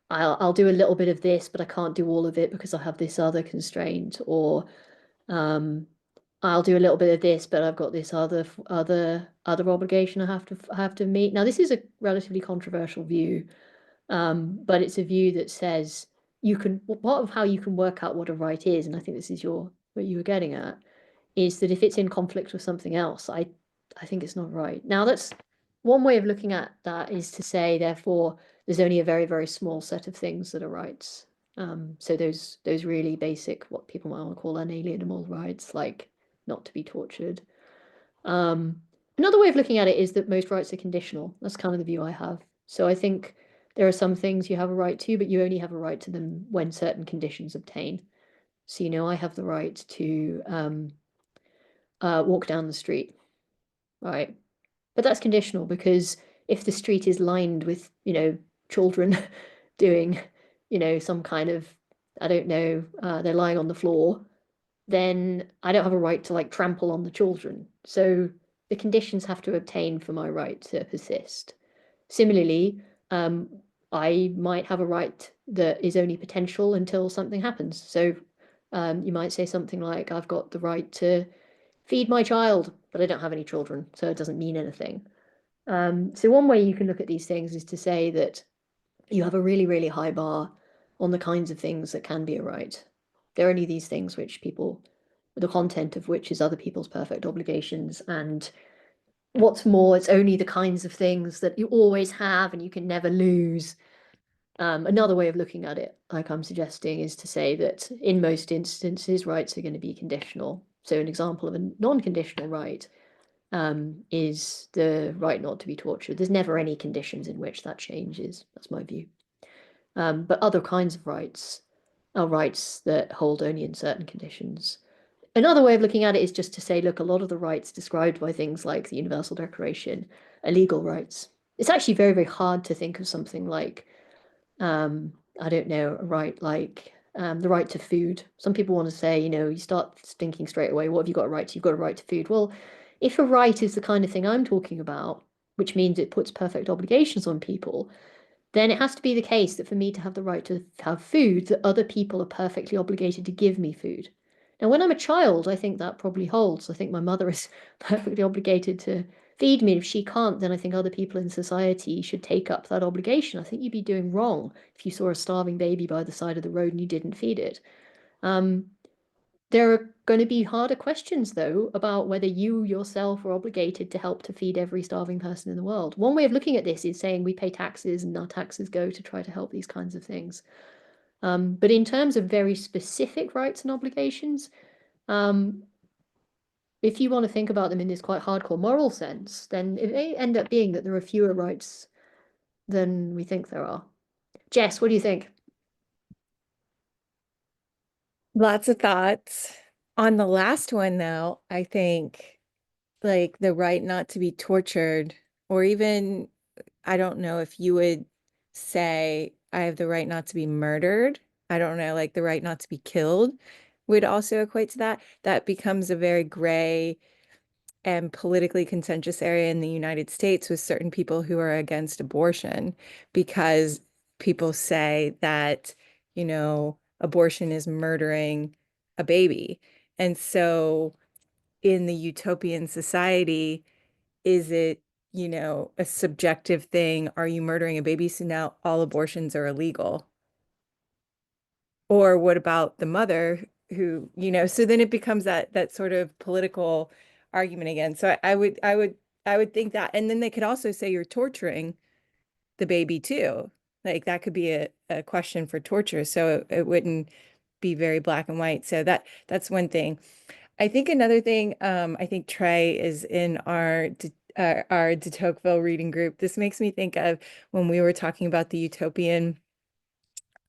I'll do a little bit of this, but I can't do all of it because I have this other constraint, or I'll do a little bit of this, but I've got this other obligation I have to meet. Now, this is a relatively controversial view. But it's a view that says part of how you can work out what a right is, and I think this is what you were getting at, is that if it's in conflict with something else, I think it's not right. Now, that's one way of looking at that, is to say, therefore, there's only a very, very small set of things that are rights. So those really basic, what people might want to call unalienable rights, like not to be tortured. Another way of looking at it is that most rights are conditional. That's kind of the view I have. So I think there are some things you have a right to, but you only have a right to them when certain conditions obtain. So, I have the right to walk down the street, right? But that's conditional, because if the street is lined with, children doing, some kind of, I don't know, they're lying on the floor, then I don't have a right to like trample on the children. So the conditions have to obtain for my right to persist. Similarly, I might have a right that is only potential until something happens. So you might say something like, I've got the right to feed my child, but I don't have any children, so it doesn't mean anything. So one way you can look at these things is to say that you have a really, really high bar on the kinds of things that can be a right. There are only these things which people, the content of which is other people's perfect obligations. And what's more, it's only the kinds of things that you always have and you can never lose. Another way of looking at it, like I'm suggesting, is to say that in most instances, rights are going to be conditional. So an example of a non-conditional right is the right not to be tortured. There's never any conditions in which that changes. That's my view. But other kinds of rights are rights that hold only in certain conditions. Another way of looking at it is just to say, look, a lot of the rights described by things like the Universal Declaration are legal rights. It's actually very, very hard to think of something like, I don't know, a right like the right to food. Some people want to say, you start thinking straight away, what have you got a right to? You've got a right to food. Well, if a right is the kind of thing I'm talking about, which means it puts perfect obligations on people, then it has to be the case that for me to have the right to have food, that other people are perfectly obligated to give me food. Now, when I'm a child, I think that probably holds. I think my mother is perfectly obligated to feed me. If she can't, then I think other people in society should take up that obligation. I think you'd be doing wrong if you saw a starving baby by the side of the road and you didn't feed it. There are going to be harder questions, though, about whether you yourself are obligated to help to feed every starving person in the world. One way of looking at this is saying we pay taxes and our taxes go to try to help these kinds of things. But in terms of very specific rights and obligations, if you want to think about them in this quite hardcore moral sense, then it may end up being that there are fewer rights than we think there are. Jess, what do you think? Lots of thoughts. On the last one, though, I think like the right not to be tortured, or even, I don't know if you would say I have the right not to be murdered. I don't know, like the right not to be killed would also equate to that. That becomes a very gray and politically contentious area in the United States with certain people who are against abortion, because people say that, abortion is murdering a baby. And so in the utopian society, is it, a subjective thing? Are you murdering a baby? So now all abortions are illegal. Or what about the mother who, so then it becomes that sort of political argument again. So I would think that. And then they could also say you're torturing the baby too. Like that could be a question for torture. So it wouldn't be very black and white. So that's one thing. I think another thing, I think Trey is in our de Tocqueville reading group. This makes me think of when we were talking about the utopian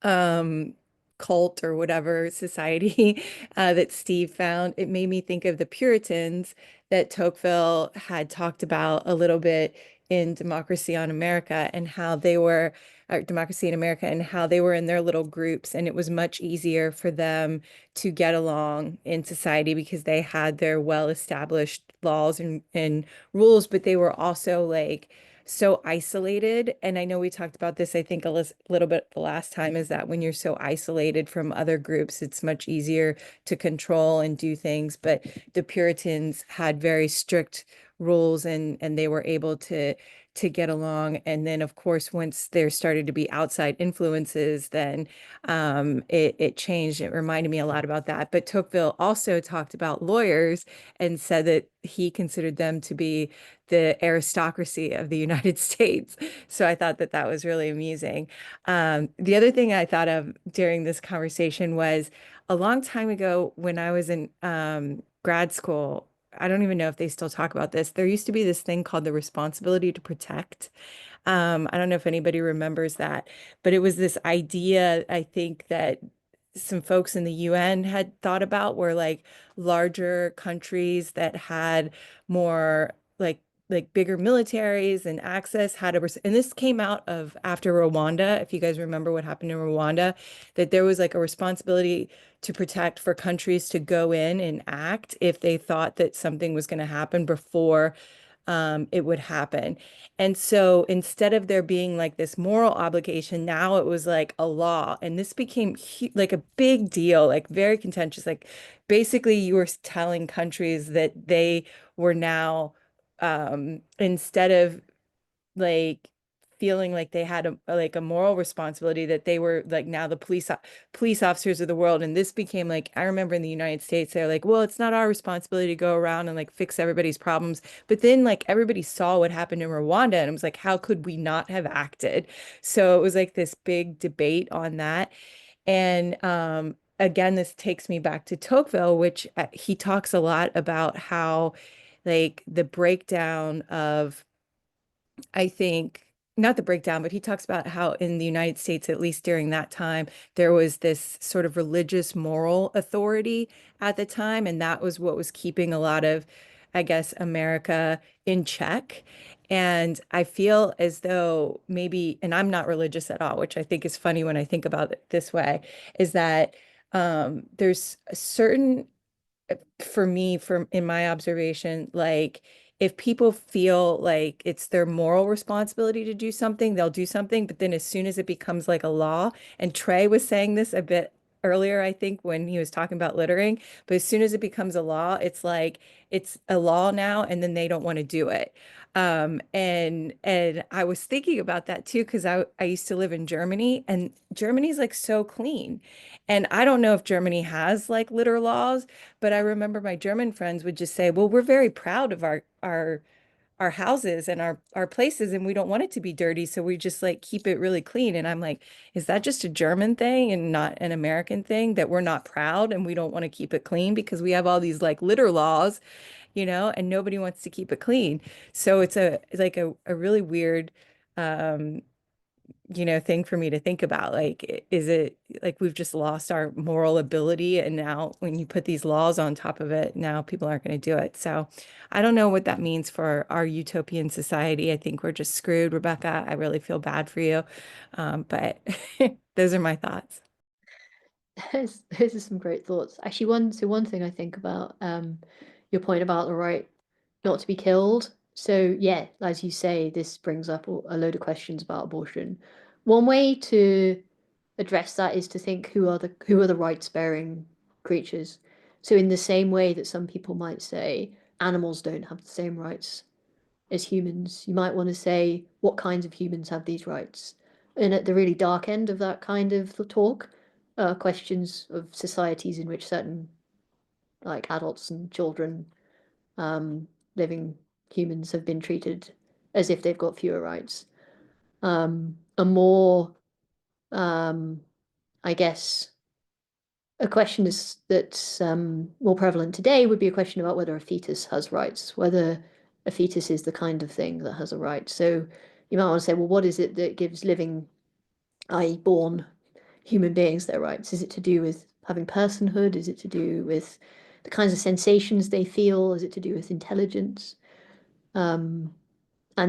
cult or whatever society that Steve found. It made me think of the Puritans that Tocqueville had talked about a little bit in Democracy in America, and how they were Democracy in America, and how they were in their little groups, and it was much easier for them to get along in society because they had their well-established laws and rules, but they were also like so isolated. And I know we talked about this, I think, a little bit the last time, is that when you're so isolated from other groups, it's much easier to control and do things. But the Puritans had very strict rules, and they were able to to get along. And then, of course, once there started to be outside influences, then it changed. It reminded me a lot about that. But Tocqueville also talked about lawyers and said that he considered them to be the aristocracy of the United States. So I thought that that was really amusing. The other thing I thought of during this conversation was a long time ago when I was in grad school. I don't even know if they still talk about this. There used to be this thing called the responsibility to protect. I don't know if anybody remembers that, but it was this idea, I think, that some folks in the UN had thought about, where like larger countries that had more like bigger militaries and access had and this came out of after Rwanda, if you guys remember what happened in Rwanda, that there was like a responsibility to protect for countries to go in and act if they thought that something was going to happen before it would happen. And so instead of there being like this moral obligation, now it was like a law. And this became like a big deal, like very contentious. Like basically you were telling countries that they were now, instead of like feeling like they had a moral responsibility, that they were like now the police officers of the world. And this became like, I remember in the United States, they're like, well, it's not our responsibility to go around and like fix everybody's problems. But then like everybody saw what happened in Rwanda and it was like, how could we not have acted? So it was like this big debate on that. And again, this takes me back to Tocqueville, which he talks a lot about how like the breakdown of, I think, not the breakdown, but he talks about how in the United States, at least during that time, there was this sort of religious moral authority at the time. And that was what was keeping a lot of, I guess, America in check. And I feel as though maybe, and I'm not religious at all, which I think is funny when I think about it this way, is that there's a certain, for me, from in my observation, like if people feel like it's their moral responsibility to do something, they'll do something. But then as soon as it becomes like a law, and Trey was saying this a bit earlier, I think, when he was talking about littering, but as soon as it becomes a law, it's like it's a law now, and then they don't want to do it. And I was thinking about that too, because I used to live in Germany, and Germany's like so clean. And I don't know if Germany has like litter laws, but I remember my German friends would just say, well, we're very proud of our houses and our places, and we don't want it to be dirty, so we just like keep it really clean. And I'm like, is that just a German thing and not an American thing, that we're not proud and we don't want to keep it clean because we have all these like litter laws, and nobody wants to keep it clean. So it's like a really weird thing for me to think about. Like, is it like we've just lost our moral ability, and now when you put these laws on top of it, now people aren't going to do it. So I don't know what that means for our utopian society. I think we're just screwed, Rebecca. I really feel bad for you. But those are my thoughts. Those are some great thoughts. Actually, one thing I think about your point about the right not to be killed. So yeah, as you say, this brings up a load of questions about abortion. One way to address that is to think who are the rights-bearing creatures. So in the same way that some people might say animals don't have the same rights as humans, you might want to say what kinds of humans have these rights. And at the really dark end of that kind of talk, questions of societies in which certain like adults and children, living humans have been treated as if they've got fewer rights. A more, I guess, a question that's more prevalent today would be a question about whether a fetus has rights, whether a fetus is the kind of thing that has a right. So you might want to say, well, what is it that gives living, i.e. born human beings their rights? Is it to do with having personhood? Is it to do with the kinds of sensations they feel? Is it to do with intelligence? And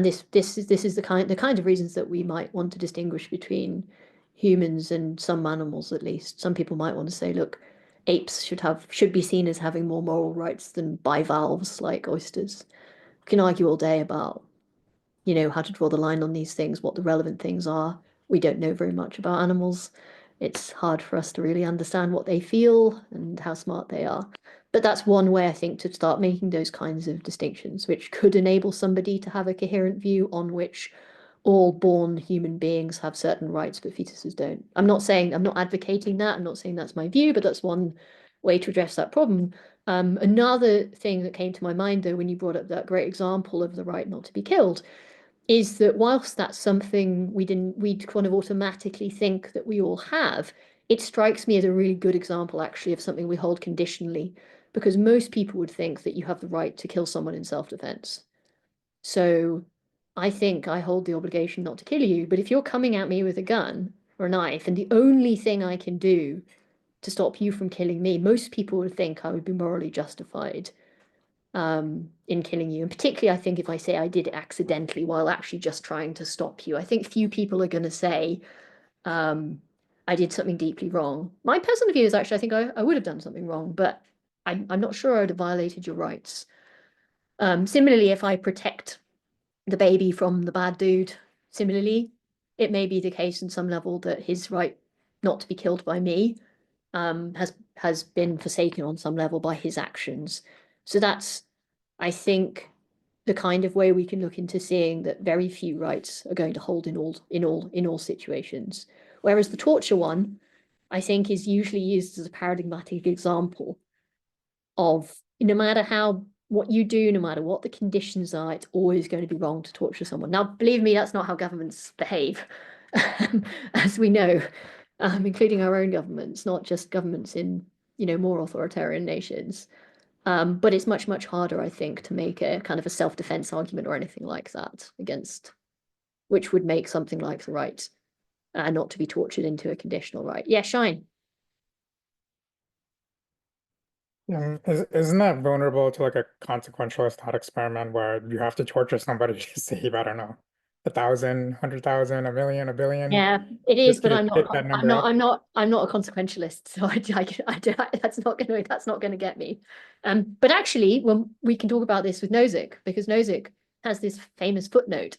this is the kind of reasons that we might want to distinguish between humans and some animals, at least. Some people might want to say, look, apes should be seen as having more moral rights than bivalves like oysters. We can argue all day about, how to draw the line on these things, what the relevant things are. We don't know very much about animals. It's hard for us to really understand what they feel and how smart they are. But that's one way, I think, to start making those kinds of distinctions, which could enable somebody to have a coherent view on which all born human beings have certain rights, but fetuses don't. I'm not advocating that. I'm not saying that's my view, but that's one way to address that problem. Another thing that came to my mind, though, when you brought up that great example of the right not to be killed, is that whilst that's something we'd kind of automatically think that we all have, it strikes me as a really good example, actually, of something we hold conditionally, because most people would think that you have the right to kill someone in self-defense. So I think I hold the obligation not to kill you, but if you're coming at me with a gun or a knife, and the only thing I can do to stop you from killing me, most people would think I would be morally justified in killing you. And particularly, I think if I say I did it accidentally while actually just trying to stop you, I think few people are going to say I did something deeply wrong. My personal view is actually I think I would have done something wrong, but I'm not sure I would have violated your rights. Similarly, if I protect the baby from the bad dude, similarly, it may be the case in some level that his right not to be killed by me has been forsaken on some level by his actions. So that's, I think, the kind of way we can look into seeing that very few rights are going to hold in all situations. Whereas the torture one, I think, is usually used as a paradigmatic example of no matter what you do, no matter what the conditions are, it's always going to be wrong to torture someone. Now, believe me, that's not how governments behave, as we know, including our own governments, not just governments in, more authoritarian nations. But it's much, much harder, I think, to make a kind of a self-defense argument or anything like that against, which would make something like the right not to be tortured into a conditional right. Yeah, Shine. Isn't that vulnerable to like a consequentialist thought experiment where you have to torture somebody to save, I don't know, 1,000, 100,000, 1,000,000, 1,000,000,000? Yeah, it is, Just but to I'm hit that number up? I'm not a consequentialist, so that's not gonna get me. But actually, when we can talk about this with Nozick, because Nozick has this famous footnote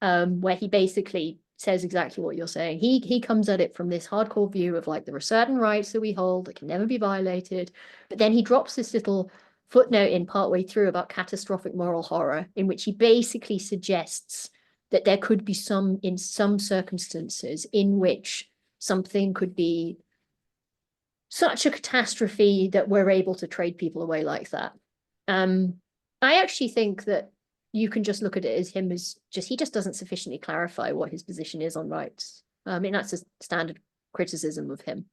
where he basically says exactly what you're saying. He comes at it from this hardcore view of like there are certain rights that we hold that can never be violated, but then he drops this little footnote in partway through about catastrophic moral horror, in which he basically suggests that there could be in some circumstances in which something could be such a catastrophe that we're able to trade people away like that. I actually think that you can just look at it as he just doesn't sufficiently clarify what his position is on rights. I mean, that's a standard criticism of him.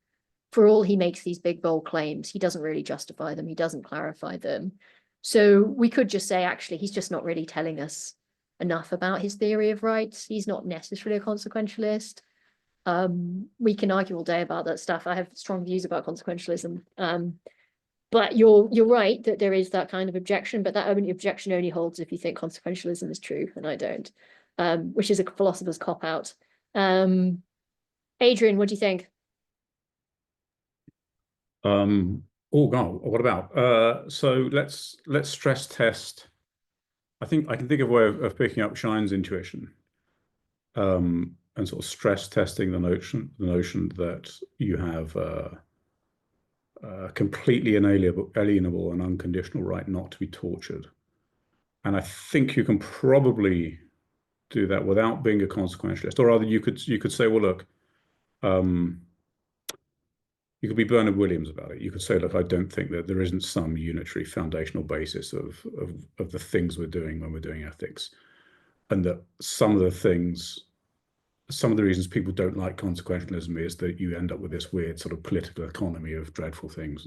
For all he makes these big, bold claims, he doesn't really justify them. He doesn't clarify them. So we could just say, actually, he's just not really telling us enough about his theory of rights. He's not necessarily a consequentialist. We can argue all day about that stuff. I have strong views about consequentialism. But you're right that there is that kind of objection, but that objection only holds if you think consequentialism is true, and I don't, which is a philosopher's cop-out. Adrian, what do you think? Oh God, what about? So let's stress test. I think I can think of a way of picking up Shine's intuition, and sort of stress testing the notion that you have completely alienable and unconditional right not to be tortured. And I think you can probably do that without being a consequentialist, or rather you could say, well, look, you could be Bernard Williams about it. You could say, look, I don't think that there isn't some unitary foundational basis of the things we're doing when we're doing ethics, and that some of the reasons people don't like consequentialism is that you end up with this weird sort of political economy of dreadful things,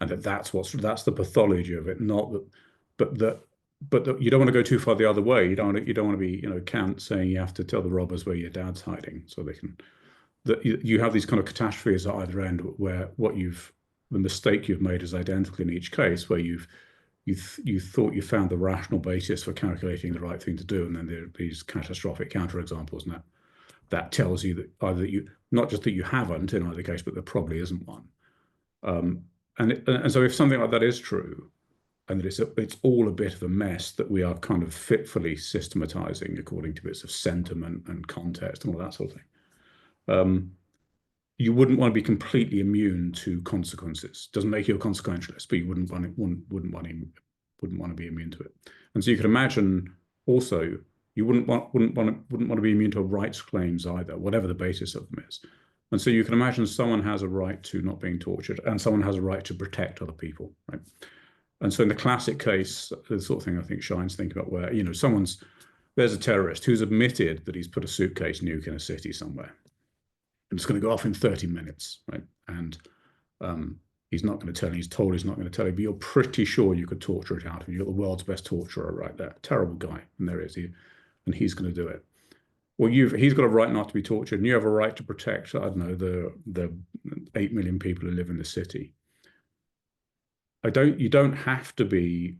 and that's the pathology of it. Not that, but that you don't want to go too far the other way. You don't want to be, Kant saying you have to tell the robbers where your dad's hiding, so they can. That you have these kind of catastrophes at either end, where the mistake you've made is identical in each case, where you thought you found the rational basis for calculating the right thing to do, and then there are these catastrophic counterexamples, and that tells you that either not just that you haven't in either case, but there probably isn't one. And so if something like that is true, and that it's all a bit of a mess that we are kind of fitfully systematizing according to bits of sentiment and context and all that sort of thing, you wouldn't want to be completely immune to consequences. Doesn't make you a consequentialist, but you wouldn't want to be immune to it. And so you could imagine also you wouldn't want to be immune to rights claims either, whatever the basis of them is. And so you can imagine someone has a right to not being tortured, and someone has a right to protect other people, right? And so in the classic case, the sort of thing I think Shine's thinking about, where there's a terrorist who's admitted that he's put a suitcase nuke in a city somewhere, and it's going to go off in 30 minutes, right? And he's not going to tell you. He's told he's not going to tell you, but you're pretty sure you could torture it out of him. You're the world's best torturer right there. Terrible guy, and there is he, and he's going to do it. Well, he's got a right not to be tortured, and you have a right to protect, I don't know, the 8 million people who live in the city. You don't have to be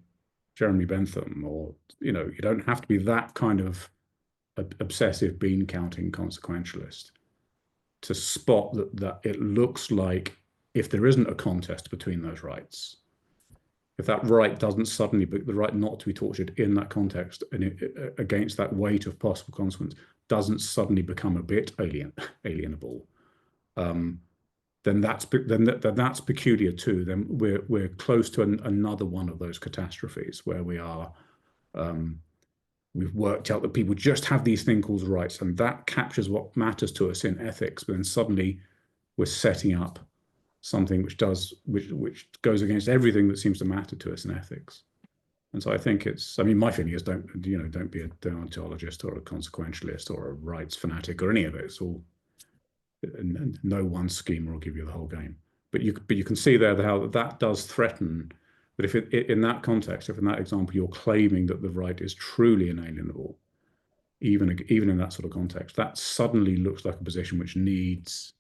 Jeremy Bentham, or you don't have to be that kind of obsessive bean counting consequentialist to spot that it looks like, if there isn't a contest between those rights, if that right doesn't suddenly, the right not to be tortured in that context and against that weight of possible consequence doesn't suddenly become a bit alienable, then that's peculiar too. Then we're close to another one of those catastrophes where we've worked out that people just have these things called rights, and that captures what matters to us in ethics. But then suddenly we're setting up something which goes against everything that seems to matter to us in ethics. And so I think my feeling is don't be a deontologist or a consequentialist or a rights fanatic or any of it. It's all, no one scheme will give you the whole game. But you can see there how that does threaten. But if in that context, if in that example you're claiming that the right is truly inalienable, even in that sort of context, that suddenly looks like a position which needs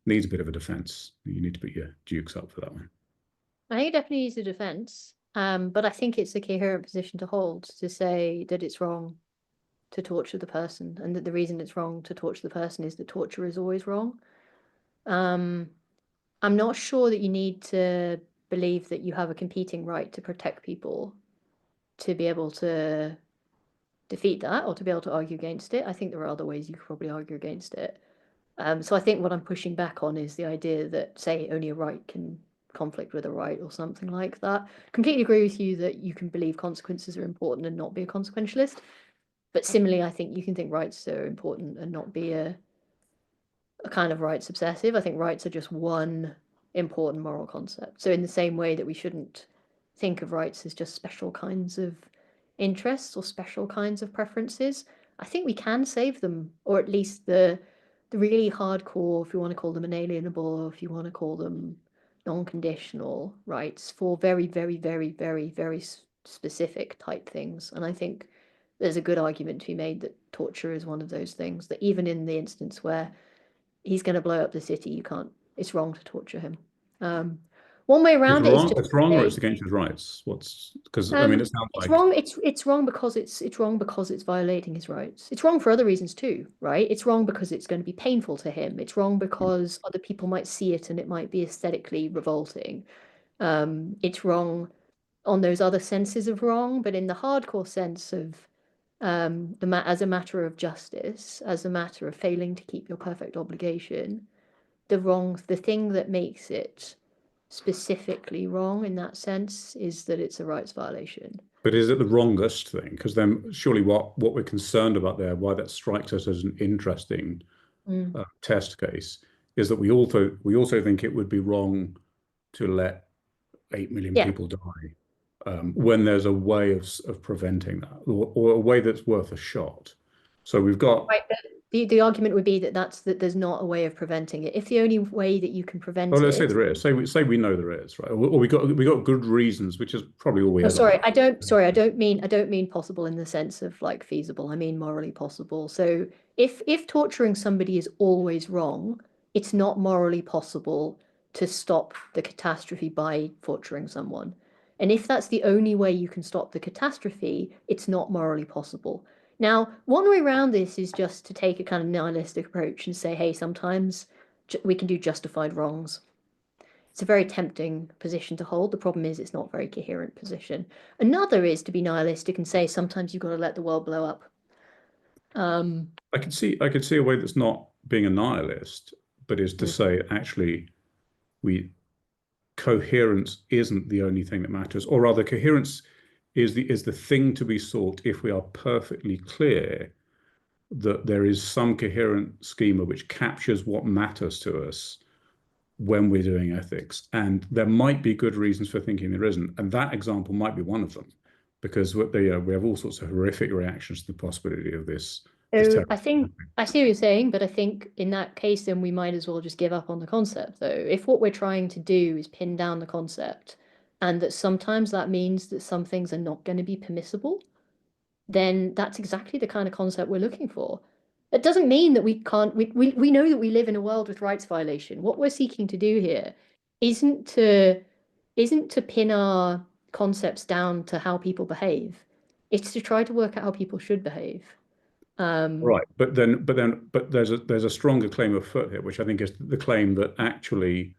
a bit of a defense. You need to put your dukes up for that one. I think it definitely needs a defense. But I think it's a coherent position to hold, to say that it's wrong to torture the person, and that the reason it's wrong to torture the person is that torture is always wrong. I'm not sure that you need to believe that you have a competing right to protect people to be able to defeat that, or to be able to argue against it. I think there are other ways you could probably argue against it. So I think what I'm pushing back on is the idea that, say, only a right can conflict with a right or something like that. Completely agree with you that you can believe consequences are important and not be a consequentialist. But similarly, I think you can think rights are important and not be a kind of rights obsessive. I think rights are just one important moral concept. So in the same way that we shouldn't think of rights as just special kinds of interests or special kinds of preferences, I think we can save them, or at least the really hardcore, if you want to call them inalienable, or if you want to call them non-conditional rights, for very, very, very, very, very specific type things. And I think there's a good argument to be made that torture is one of those things, that even in the instance where he's going to blow up the city, it's wrong to torture him. One way around it is just it's wrong, or it's against his rights. Because I mean, it sounds it's like wrong. It's wrong because it's violating his rights. It's wrong for other reasons too, right? It's wrong because it's going to be painful to him. It's wrong because other people might see it and it might be aesthetically revolting. It's wrong on those other senses of wrong, but in the hardcore sense of as a matter of justice, as a matter of failing to keep your perfect obligation, the thing that makes it specifically wrong in that sense is that it's a rights violation. But is it the wrongest thing? Because then surely what we're concerned about there, why that strikes us as an interesting test case, is that we also think it would be wrong to let 8 million people die when there's a way of preventing that, or a way that's worth a shot. So we've got the argument would be that there's not a way of preventing it. If the only way that you can prevent let's say there is. Say we know there is, right? Or we got good reasons, which is probably all we have. I don't mean possible in the sense of like feasible. I mean morally possible. So if torturing somebody is always wrong, it's not morally possible to stop the catastrophe by torturing someone. And if that's the only way you can stop the catastrophe, it's not morally possible. Now, one way around this is just to take a kind of nihilistic approach and say, hey, sometimes we can do justified wrongs. It's a very tempting position to hold. The problem is it's not a very coherent position. Another is to be nihilistic and say sometimes you've got to let the world blow up. I could see a way that's not being a nihilist, but is to say actually coherence isn't the only thing that matters, or rather coherence is the thing to be sought if we are perfectly clear that there is some coherent schema which captures what matters to us when we're doing ethics. And there might be good reasons for thinking there isn't. And that example might be one of them, because we have all sorts of horrific reactions to the possibility of this. So I think I see what you're saying, but I think in that case, then we might as well just give up on the concept, though. If what we're trying to do is pin down the concept, and that sometimes that means that some things are not going to be permissible, then that's exactly the kind of concept we're looking for. It doesn't mean that we can't, we know that we live in a world with rights violation. What we're seeking to do here isn't to pin our concepts down to how people behave. It's to try to work out how people should behave. Right, but there's a stronger claim afoot here, which I think is the claim that actually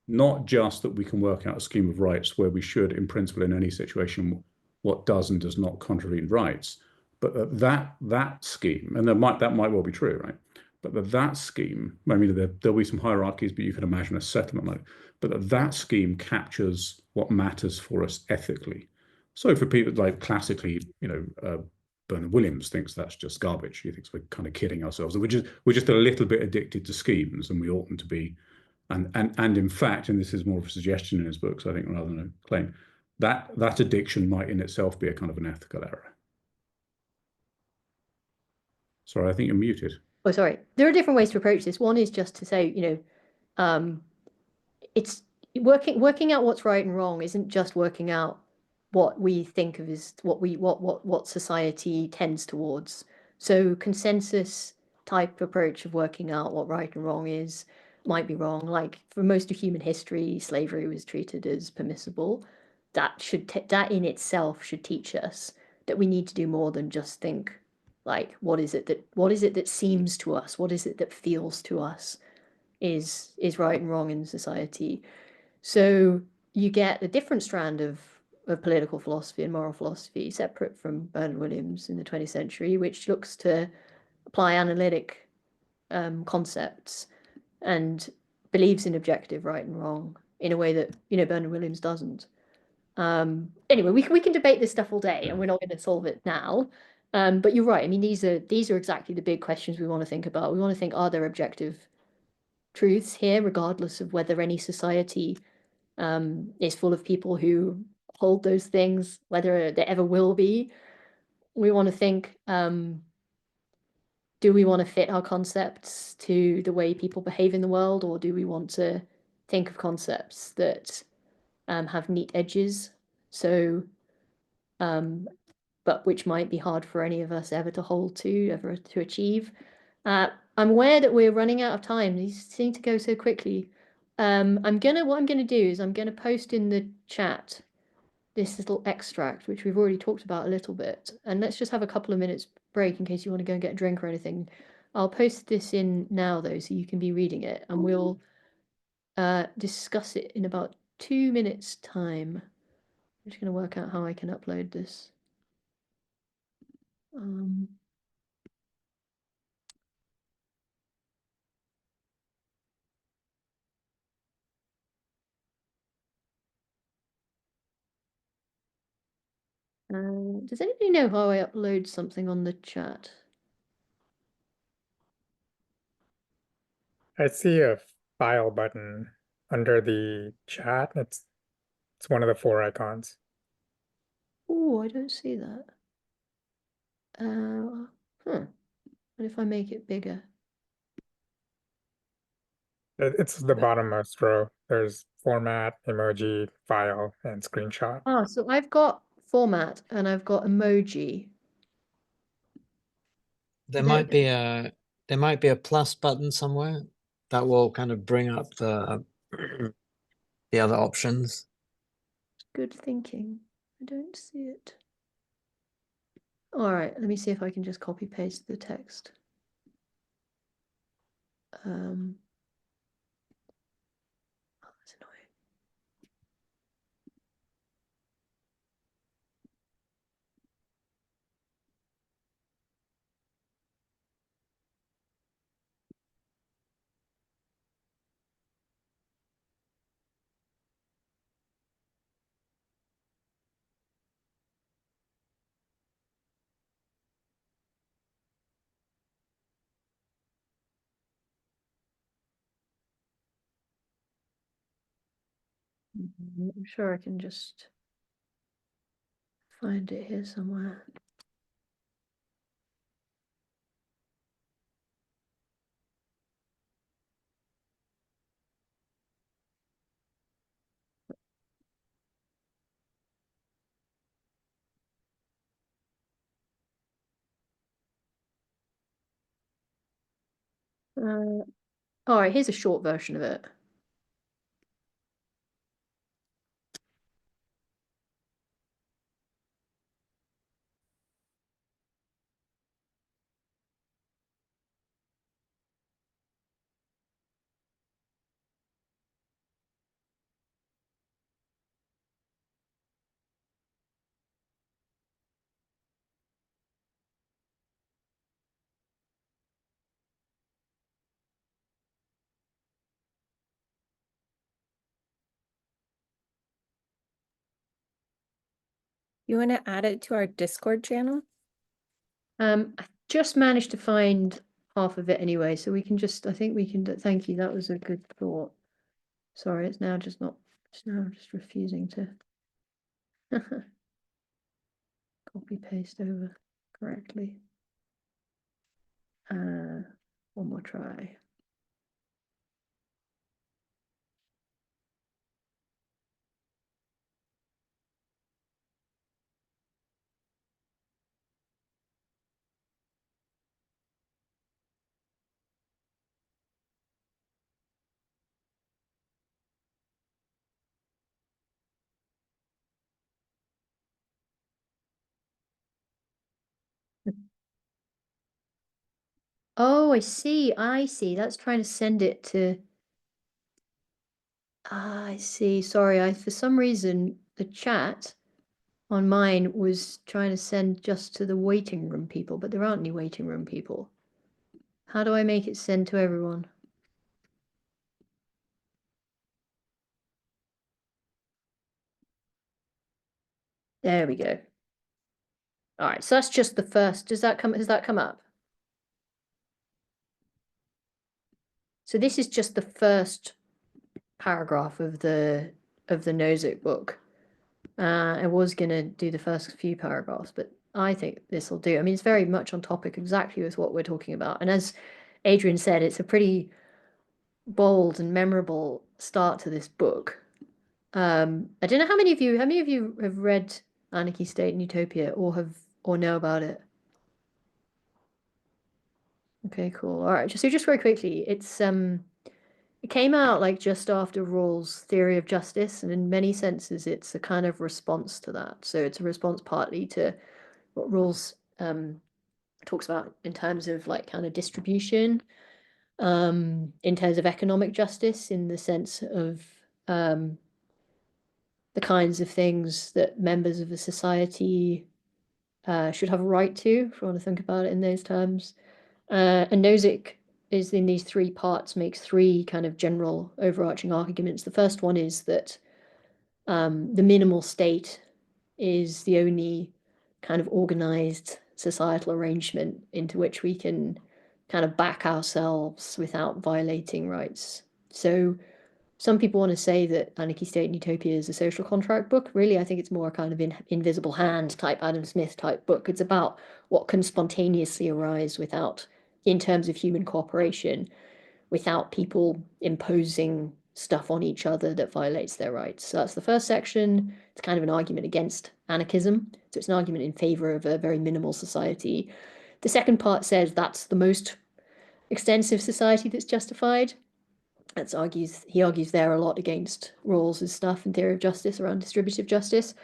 not just that we can work out a scheme of rights where we should, in principle, in any situation, what does and does not contravene rights, but that scheme, and that might well be true, right? But that scheme, I mean, there'll be some hierarchies, but you can imagine a settlement like, but that scheme captures what matters for us ethically. So for people like classically, Bernard Williams thinks that's just garbage. He thinks we're kind of kidding ourselves. We're just a little bit addicted to schemes, and we oughtn't to be. And in fact, and this is more of a suggestion in his books, I think, rather than a claim, that addiction might in itself be a kind of an ethical error. Sorry, I think you're muted. Oh, sorry. There are different ways to approach this. One is just to say, it's working out what's right and wrong isn't just working out what we think of as what society tends towards. So consensus type approach of working out what right and wrong is might be wrong. Like for most of human history, slavery was treated as permissible. That in itself should teach us that we need to do more than just think like what is it that seems to us, what is it that feels to us is right and wrong in society. So you get a different strand of political philosophy and moral philosophy separate from Bernard Williams in the 20th century, which looks to apply analytic concepts and believes in objective right and wrong in a way that Bernard Williams doesn't. Anyway, we can debate this stuff all day, and we're not going to solve it now. But you're right. I mean, these are exactly the big questions we want to think about. We want to think, are there objective truths here, regardless of whether any society is full of people who hold those things, whether there ever will be. We want to think, do we want to fit our concepts to the way people behave in the world, or do we want to think of concepts that have neat edges? So, but which might be hard for any of us ever to hold to, ever to achieve. I'm aware that we're running out of time. These seem to go so quickly. What I'm gonna do is I'm gonna post in the chat this little extract, which we've already talked about a little bit, and let's just have a couple of minutes break in case you want to go and get a drink or anything. I'll post this in now though, so you can be reading it, and we'll discuss it in about 2 minutes time. I'm just gonna work out how I can upload this. Does anybody know how I upload something on the chat? I see a file button under the chat. It's one of the 4 icons. Oh, I don't see that. What if I make it bigger? It's the bottommost row. There's format, emoji, file, and screenshot. Ah, so I've got format and I've got emoji. There might be a plus button somewhere that will kind of bring up the other options. Good thinking. I don't see it. All right, let me see if I can just copy paste the text. That's annoying. I'm sure I can just find it here somewhere. All right, here's a short version of it. You want to add it to our Discord channel? I just managed to find half of it anyway, so we can just, I think we can, thank you, that was a good thought. Sorry, it's now just not, it's now just refusing to copy paste over correctly. One more try. Oh, I see. That's trying to send it to. Ah, I see. Sorry, for some reason the chat on mine was trying to send just to the waiting room people, but there aren't any waiting room people. How do I make it send to everyone? There we go. All right, so that's just the first. Has that come up? So this is just the first paragraph of the Nozick book. I was gonna do the first few paragraphs, but I think this will do. I mean, it's very much on topic exactly with what we're talking about. And as Adrian said, it's a pretty bold and memorable start to this book. I don't know how many of you have read Anarchy, State, and Utopia or know about it? Okay, cool. All right, just very quickly, it came out like just after Rawls' theory of justice, and in many senses, it's a kind of response to that. So it's a response partly to what Rawls talks about in terms of like kind of distribution, in terms of economic justice, in the sense of the kinds of things that members of a society should have a right to, if you want to think about it in those terms. And Nozick is in these three parts, makes three kind of general overarching arguments. The first one is that the minimal state is the only kind of organized societal arrangement into which we can kind of back ourselves without violating rights. So some people want to say that Anarchy, State, and Utopia is a social contract book. Really, I think it's more a kind of invisible hand type, Adam Smith type book. It's about what can spontaneously arise without, in terms of human cooperation, without people imposing stuff on each other that violates their rights. So that's the first section. It's kind of an argument against anarchism. So it's an argument in favor of a very minimal society. The second part says that's the most extensive society that's justified. He argues there a lot against Rawls' stuff and theory of justice around distributive justice.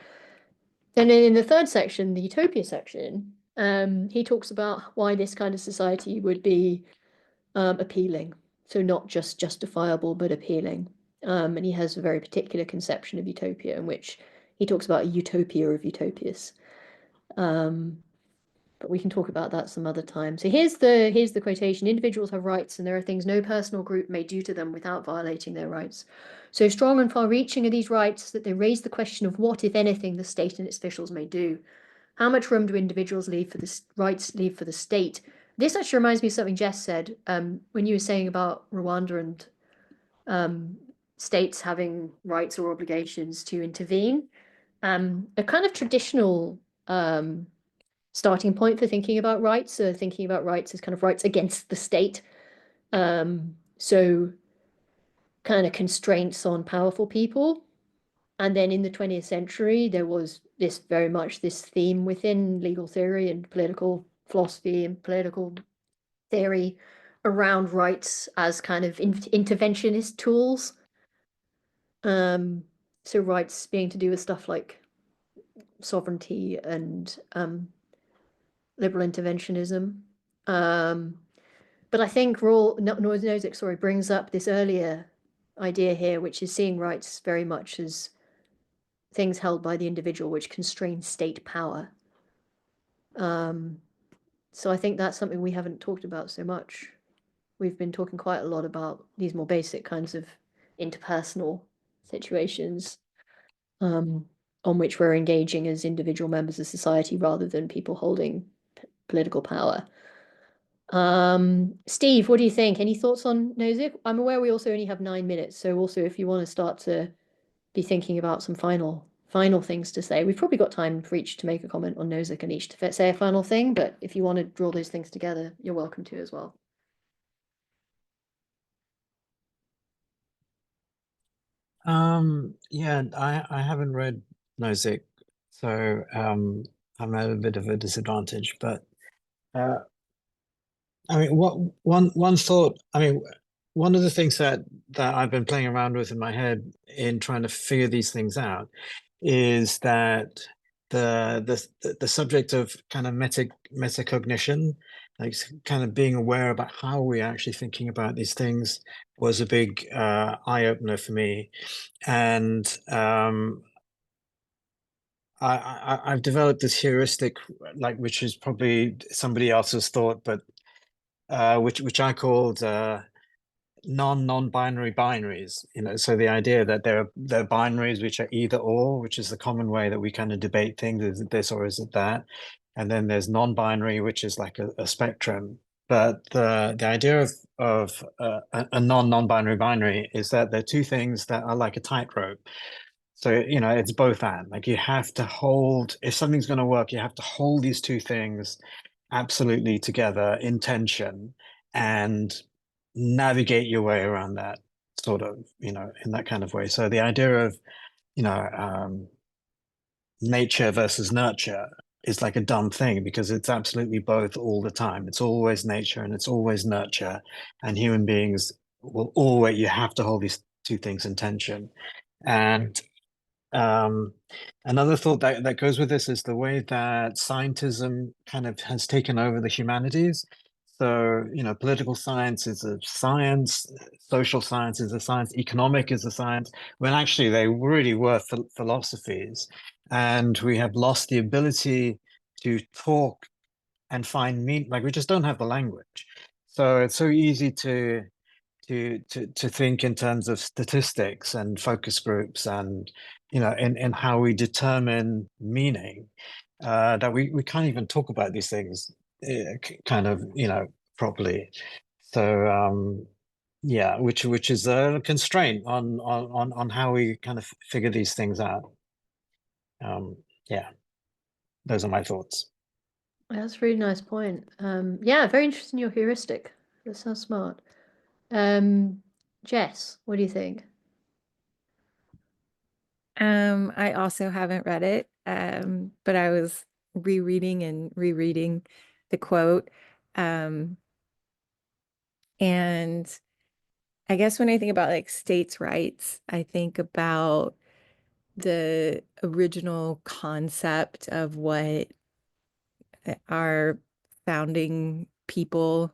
Then in the third section, the Utopia section, he talks about why this kind of society would be appealing. So not just justifiable, but appealing. And he has a very particular conception of utopia in which he talks about a utopia of utopias. But we can talk about that some other time. So here's the quotation: individuals have rights, and there are things no personal group may do to them without violating their rights. So strong and far-reaching are these rights that they raise the question of what, if anything, the state and its officials may do. How much room do individuals leave for the rights leave for the state? This actually reminds me of something Jess said when you were saying about Rwanda and states having rights or obligations to intervene. A kind of traditional starting point for thinking about rights, thinking about rights as kind of rights against the state. So kind of constraints on powerful people. And then in the 20th century, there was this very much this theme within legal theory and political philosophy and political theory around rights as kind of interventionist tools. So rights being to do with stuff like sovereignty and liberal interventionism. But I think Nozick, brings up this earlier idea here, which is seeing rights very much as things held by the individual, which constrain state power. So I think that's something we haven't talked about so much. We've been talking quite a lot about these more basic kinds of interpersonal situations, on which we're engaging as individual members of society rather than people holding political power. Steve, what do you think? Any thoughts on Nozick? I'm aware we also only have 9 minutes, so also if you want to start to be thinking about some final things to say, we've probably got time for each to make a comment on Nozick and each to say a final thing, but if you want to draw those things together, you're welcome to as well. Yeah, I haven't read Nozick, so I'm at a bit of a disadvantage, but I mean, one thought, I mean, one of the things that I've been playing around with in my head in trying to figure these things out is that the subject of kind of metacognition, like kind of being aware about how we're actually thinking about these things, was a big eye opener for me. And I've developed this heuristic, like, which is probably somebody else's thought, but which I called non-binary binaries. You know, so the idea that there are binaries which are either or, which is the common way that we kind of debate things: is it this or is it that? And then there's non-binary, which is like a spectrum. But the idea of a non-binary binary is that there are two things that are like a tightrope. So, you know, it's both and. Like, you have to hold, if something's going to work, you have to hold these two things absolutely together in tension and navigate your way around that, sort of, you know, in that kind of way. So the idea of, you know, nature versus nurture is like a dumb thing, because it's absolutely both all the time. It's always nature and it's always nurture, and human beings will always, you have to hold these two things in tension. And another thought that goes with this is the way that scientism kind of has taken over the humanities. So, you know, political science is a science, social science is a science, economic is a science, when actually they really were philosophies. And we have lost the ability to talk and find meaning. Like, we just don't have the language. So it's so easy to think in terms of statistics and focus groups, and, you know, in how we determine meaning, that we can't even talk about these things kind of, you know, properly. So yeah, which is a constraint on how we kind of figure these things out. Yeah, those are my thoughts. That's a really nice point. Yeah, very interesting, your heuristic. That sounds smart. Jess, what do you think? I also haven't read it, but I was rereading the quote. And I guess when I think about like states' rights, I think about the original concept of what our founding people,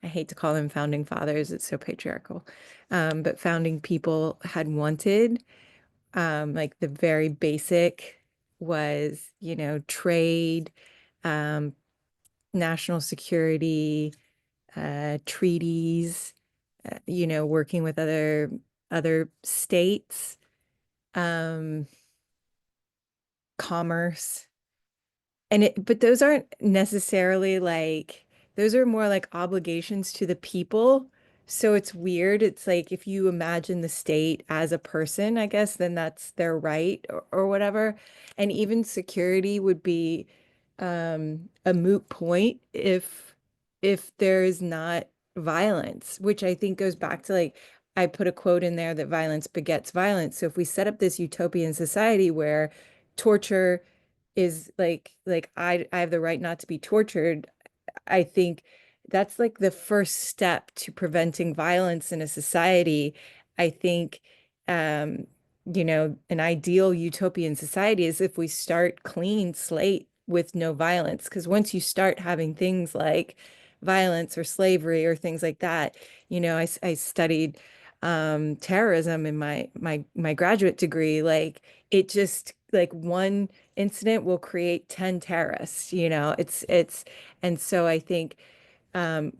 I hate to call them founding fathers, it's so patriarchal, but founding people had wanted. Like the very basic was, you know, trade, national security, treaties, you know, working with other states, commerce. But those aren't necessarily like, those are more like obligations to the people. So it's weird. It's like if you imagine the state as a person, I guess, then that's their right or whatever. And even security would be a moot point if there is not violence, which I think goes back to like I put a quote in there that violence begets violence. So if we set up this utopian society where torture is like I have the right not to be tortured, I think that's like the first step to preventing violence in a society. I think, um, an ideal utopian society is if we start clean slate with no violence. Because once you start having things like violence or slavery or things like that, I studied terrorism in my graduate degree. Like it just like one incident will create 10 terrorists, and so I think um,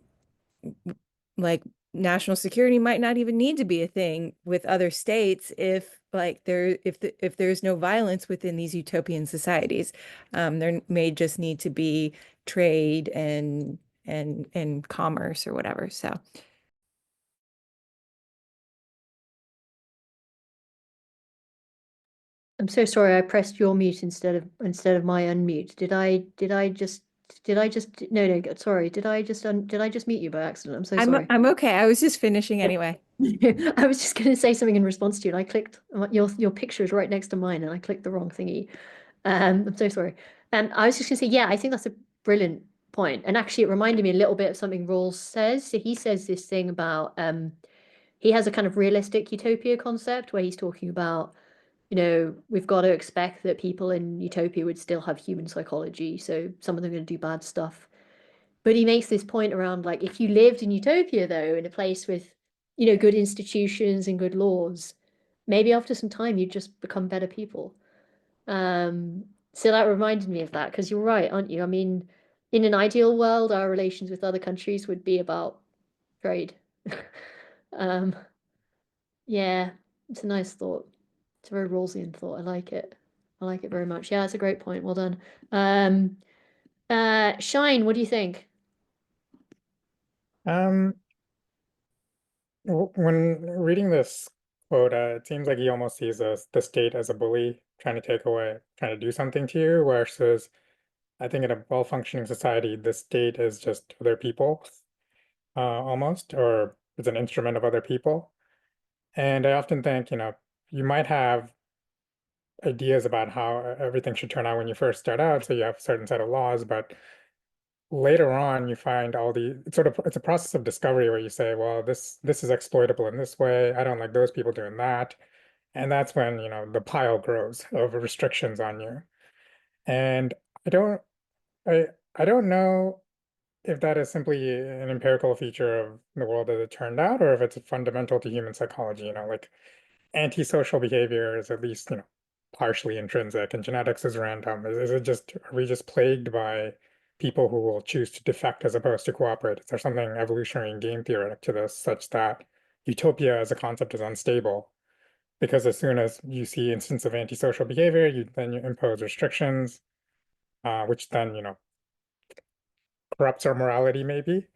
like national security might not even need to be a thing with other states if like if there's no violence within these utopian societies. There may just need to be trade and commerce or whatever. So I'm so sorry, I pressed your mute instead of my unmute. No, sorry. Did I just mute you by accident? I'm so sorry. I'm okay. I was just finishing anyway. I was just going to say something in response to you, and I clicked your picture is right next to mine, and I clicked the wrong thingy. I'm so sorry. And I was just going to say, yeah, I think that's a brilliant point. And actually, it reminded me a little bit of something Rawls says. So he says this thing about he has a kind of realistic utopia concept where he's talking about, we've got to expect that people in utopia would still have human psychology. So some of them are going to do bad stuff. But he makes this point around like if you lived in utopia though, in a place with, good institutions and good laws, maybe after some time you'd just become better people. So that reminded me of that because you're right, aren't you? I mean, in an ideal world, our relations with other countries would be about trade. um, yeah, it's a nice thought. It's a very Rawlsian thought. I like it. I like it very much. Yeah, it's a great point. Well done. Shine, what do you think? Um, when reading this quote, it seems like he almost sees the state as a bully trying to take away, trying to do something to you, versus I think in a well-functioning society, the state is just other people, almost, or it's an instrument of other people. And I often think, you might have ideas about how everything should turn out when you first start out, so you have a certain set of laws, but later on you find it's a process of discovery where you say, well, this is exploitable in this way, I don't like those people doing that, and that's when the pile grows of restrictions on you. And I don't I I don't know if that is simply an empirical feature of the world as it turned out, or if it's fundamental to human psychology. Like antisocial behavior is at least, partially intrinsic, and genetics is random. Is it just, are we just plagued by people who will choose to defect as opposed to cooperate? Is there something evolutionary and game theoretic to this, such that utopia as a concept is unstable? Because as soon as you see instances of antisocial behavior, you impose restrictions, which then, corrupts our morality, maybe.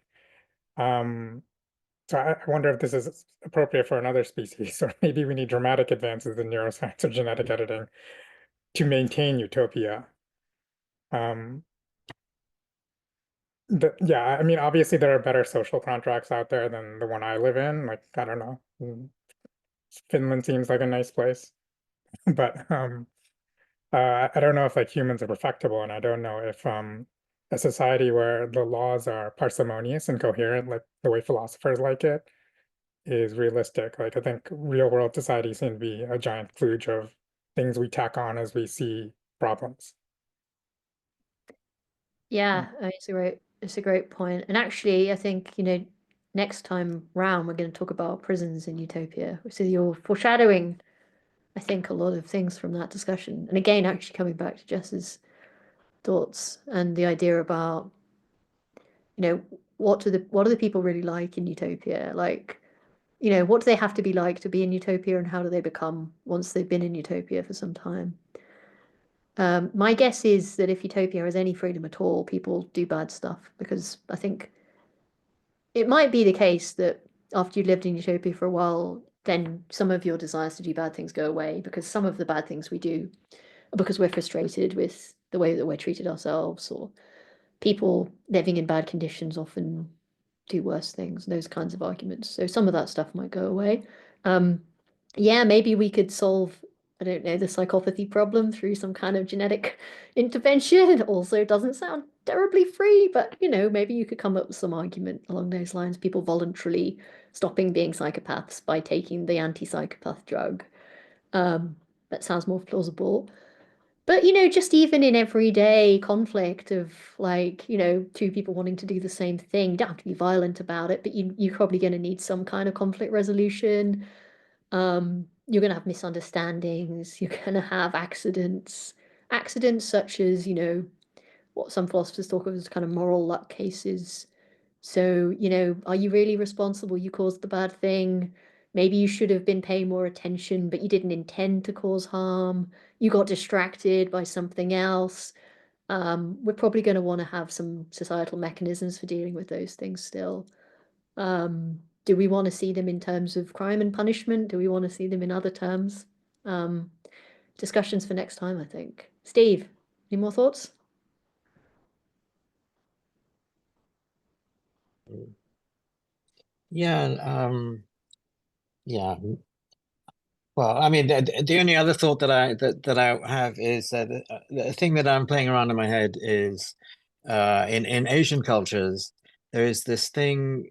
So I wonder if this is appropriate for another species, or maybe we need dramatic advances in neuroscience or genetic editing to maintain utopia. Um, yeah, I mean, obviously there are better social contracts out there than the one I live in. Like, I don't know, Finland seems like a nice place, but I don't know if like humans are perfectible, and I don't know if a society where the laws are parsimonious and coherent, like the way philosophers like it, is realistic. Like I think real world society seem to be a giant kludge of things we tack on as we see problems. Yeah, it's a great point. And actually, I think, next time round we're going to talk about prisons in Utopia. So you're foreshadowing, I think, a lot of things from that discussion. And again, actually coming back to Jess's thoughts and the idea about, what do the people really like in Utopia? Like, what do they have to be like to be in Utopia, and how do they become once they've been in Utopia for some time? My guess is that if Utopia has any freedom at all, people do bad stuff, because I think it might be the case that after you lived in utopia for a while, then some of your desires to do bad things go away, because some of the bad things we do are because we're frustrated with the way that we're treated ourselves, or people living in bad conditions often do worse things, those kinds of arguments. So some of that stuff might go away. Yeah, maybe we could solve, I don't know, the psychopathy problem through some kind of genetic intervention. It also doesn't sound terribly free, but maybe you could come up with some argument along those lines. People voluntarily stopping being psychopaths by taking the anti-psychopath drug. That sounds more plausible. But just even in everyday conflict of like, two people wanting to do the same thing, you don't have to be violent about it, but you're probably going to need some kind of conflict resolution. You're going to have misunderstandings, you're going to have accidents such as, what some philosophers talk of as kind of moral luck cases. So, are you really responsible? You caused the bad thing. Maybe you should have been paying more attention, but you didn't intend to cause harm. You got distracted by something else. We're probably going to want to have some societal mechanisms for dealing with those things still. Do we want to see them in terms of crime and punishment? Do we want to see them in other terms? Discussions for next time, I think. Steve, any more thoughts? Yeah, yeah. Well, I mean, the only other thought that I have is that the thing that I'm playing around in my head is in Asian cultures, there is this thing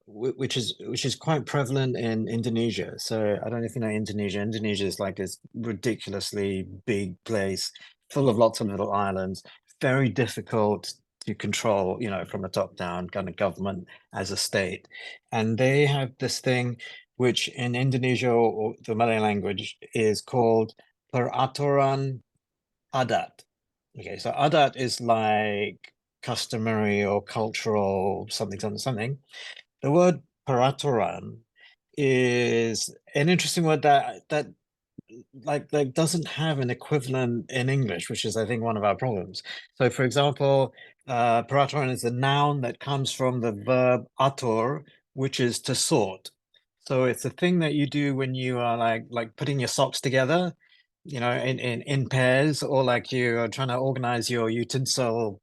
which is quite prevalent in Indonesia. So I don't know if you know Indonesia. Indonesia is like this ridiculously big place full of lots of little islands, very difficult to control, from the top down kind of government as a state. And they have this thing which in Indonesia or the Malay language is called peraturan adat. Okay, so adat is like customary or cultural something, something, something. The word peraturan is an interesting word that like doesn't have an equivalent in English, which is I think one of our problems. So for example, peraturan is a noun that comes from the verb atur, which is to sort. So it's a thing that you do when you are like putting your socks together, in pairs, or like you are trying to organize your utensil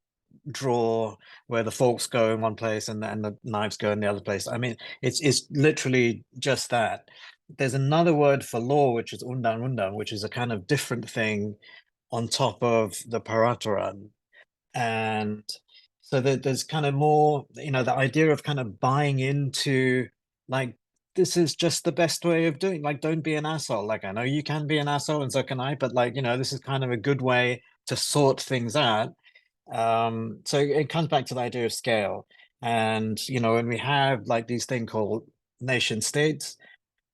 drawer where the forks go in one place and the knives go in the other place. I mean, it's literally just that. There's another word for law, which is undang-undang, which is a kind of different thing on top of the peraturan. And so there's kind of more, the idea of kind of buying into like, this is just the best way of doing, like, don't be an asshole. Like, I know you can be an asshole and so can I, but like, this is kind of a good way to sort things out. So it comes back to the idea of scale. And, when we have like these things called nation states,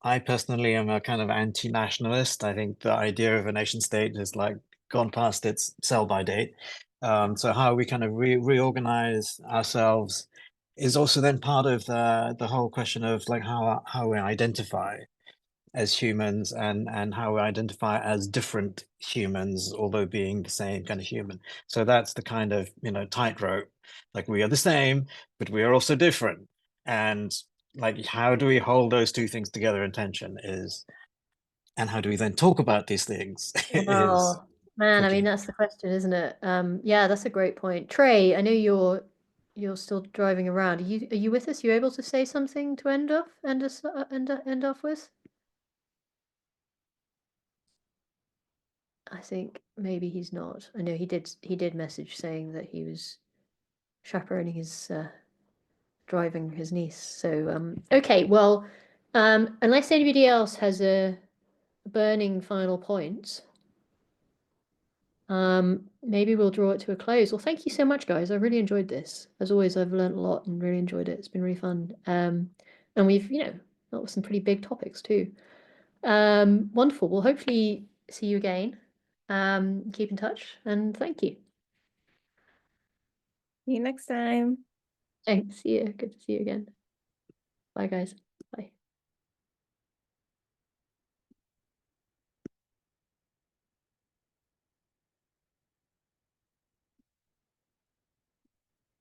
I personally am a kind of anti-nationalist. I think the idea of a nation state has like gone past its sell-by date. So how we kind of reorganize ourselves is also then part of the whole question of like how we identify as humans and how we identify as different humans, although being the same kind of human. So that's the kind of, tightrope. Like we are the same, but we are also different. And like, how do we hold those two things together in tension and how do we then talk about these things is Well, man, I mean, tricky. that's the question, isn't it? Yeah, that's a great point. Trey, I know you're still driving around. Are you with us? You able to say something to end off with? I think maybe he's not. I know he did message saying that he was chaperoning his driving his niece. So okay, well, unless anybody else has a burning final point, maybe we'll draw it to a close. Well, thank you so much, guys. I really enjoyed this. As always, I've learned a lot and really enjoyed it. It's been really fun. And we've, dealt with some pretty big topics too. Wonderful. We'll hopefully see you again. Keep in touch and thank you. See you next time. Thanks. See you. Good to see you again. Bye, guys.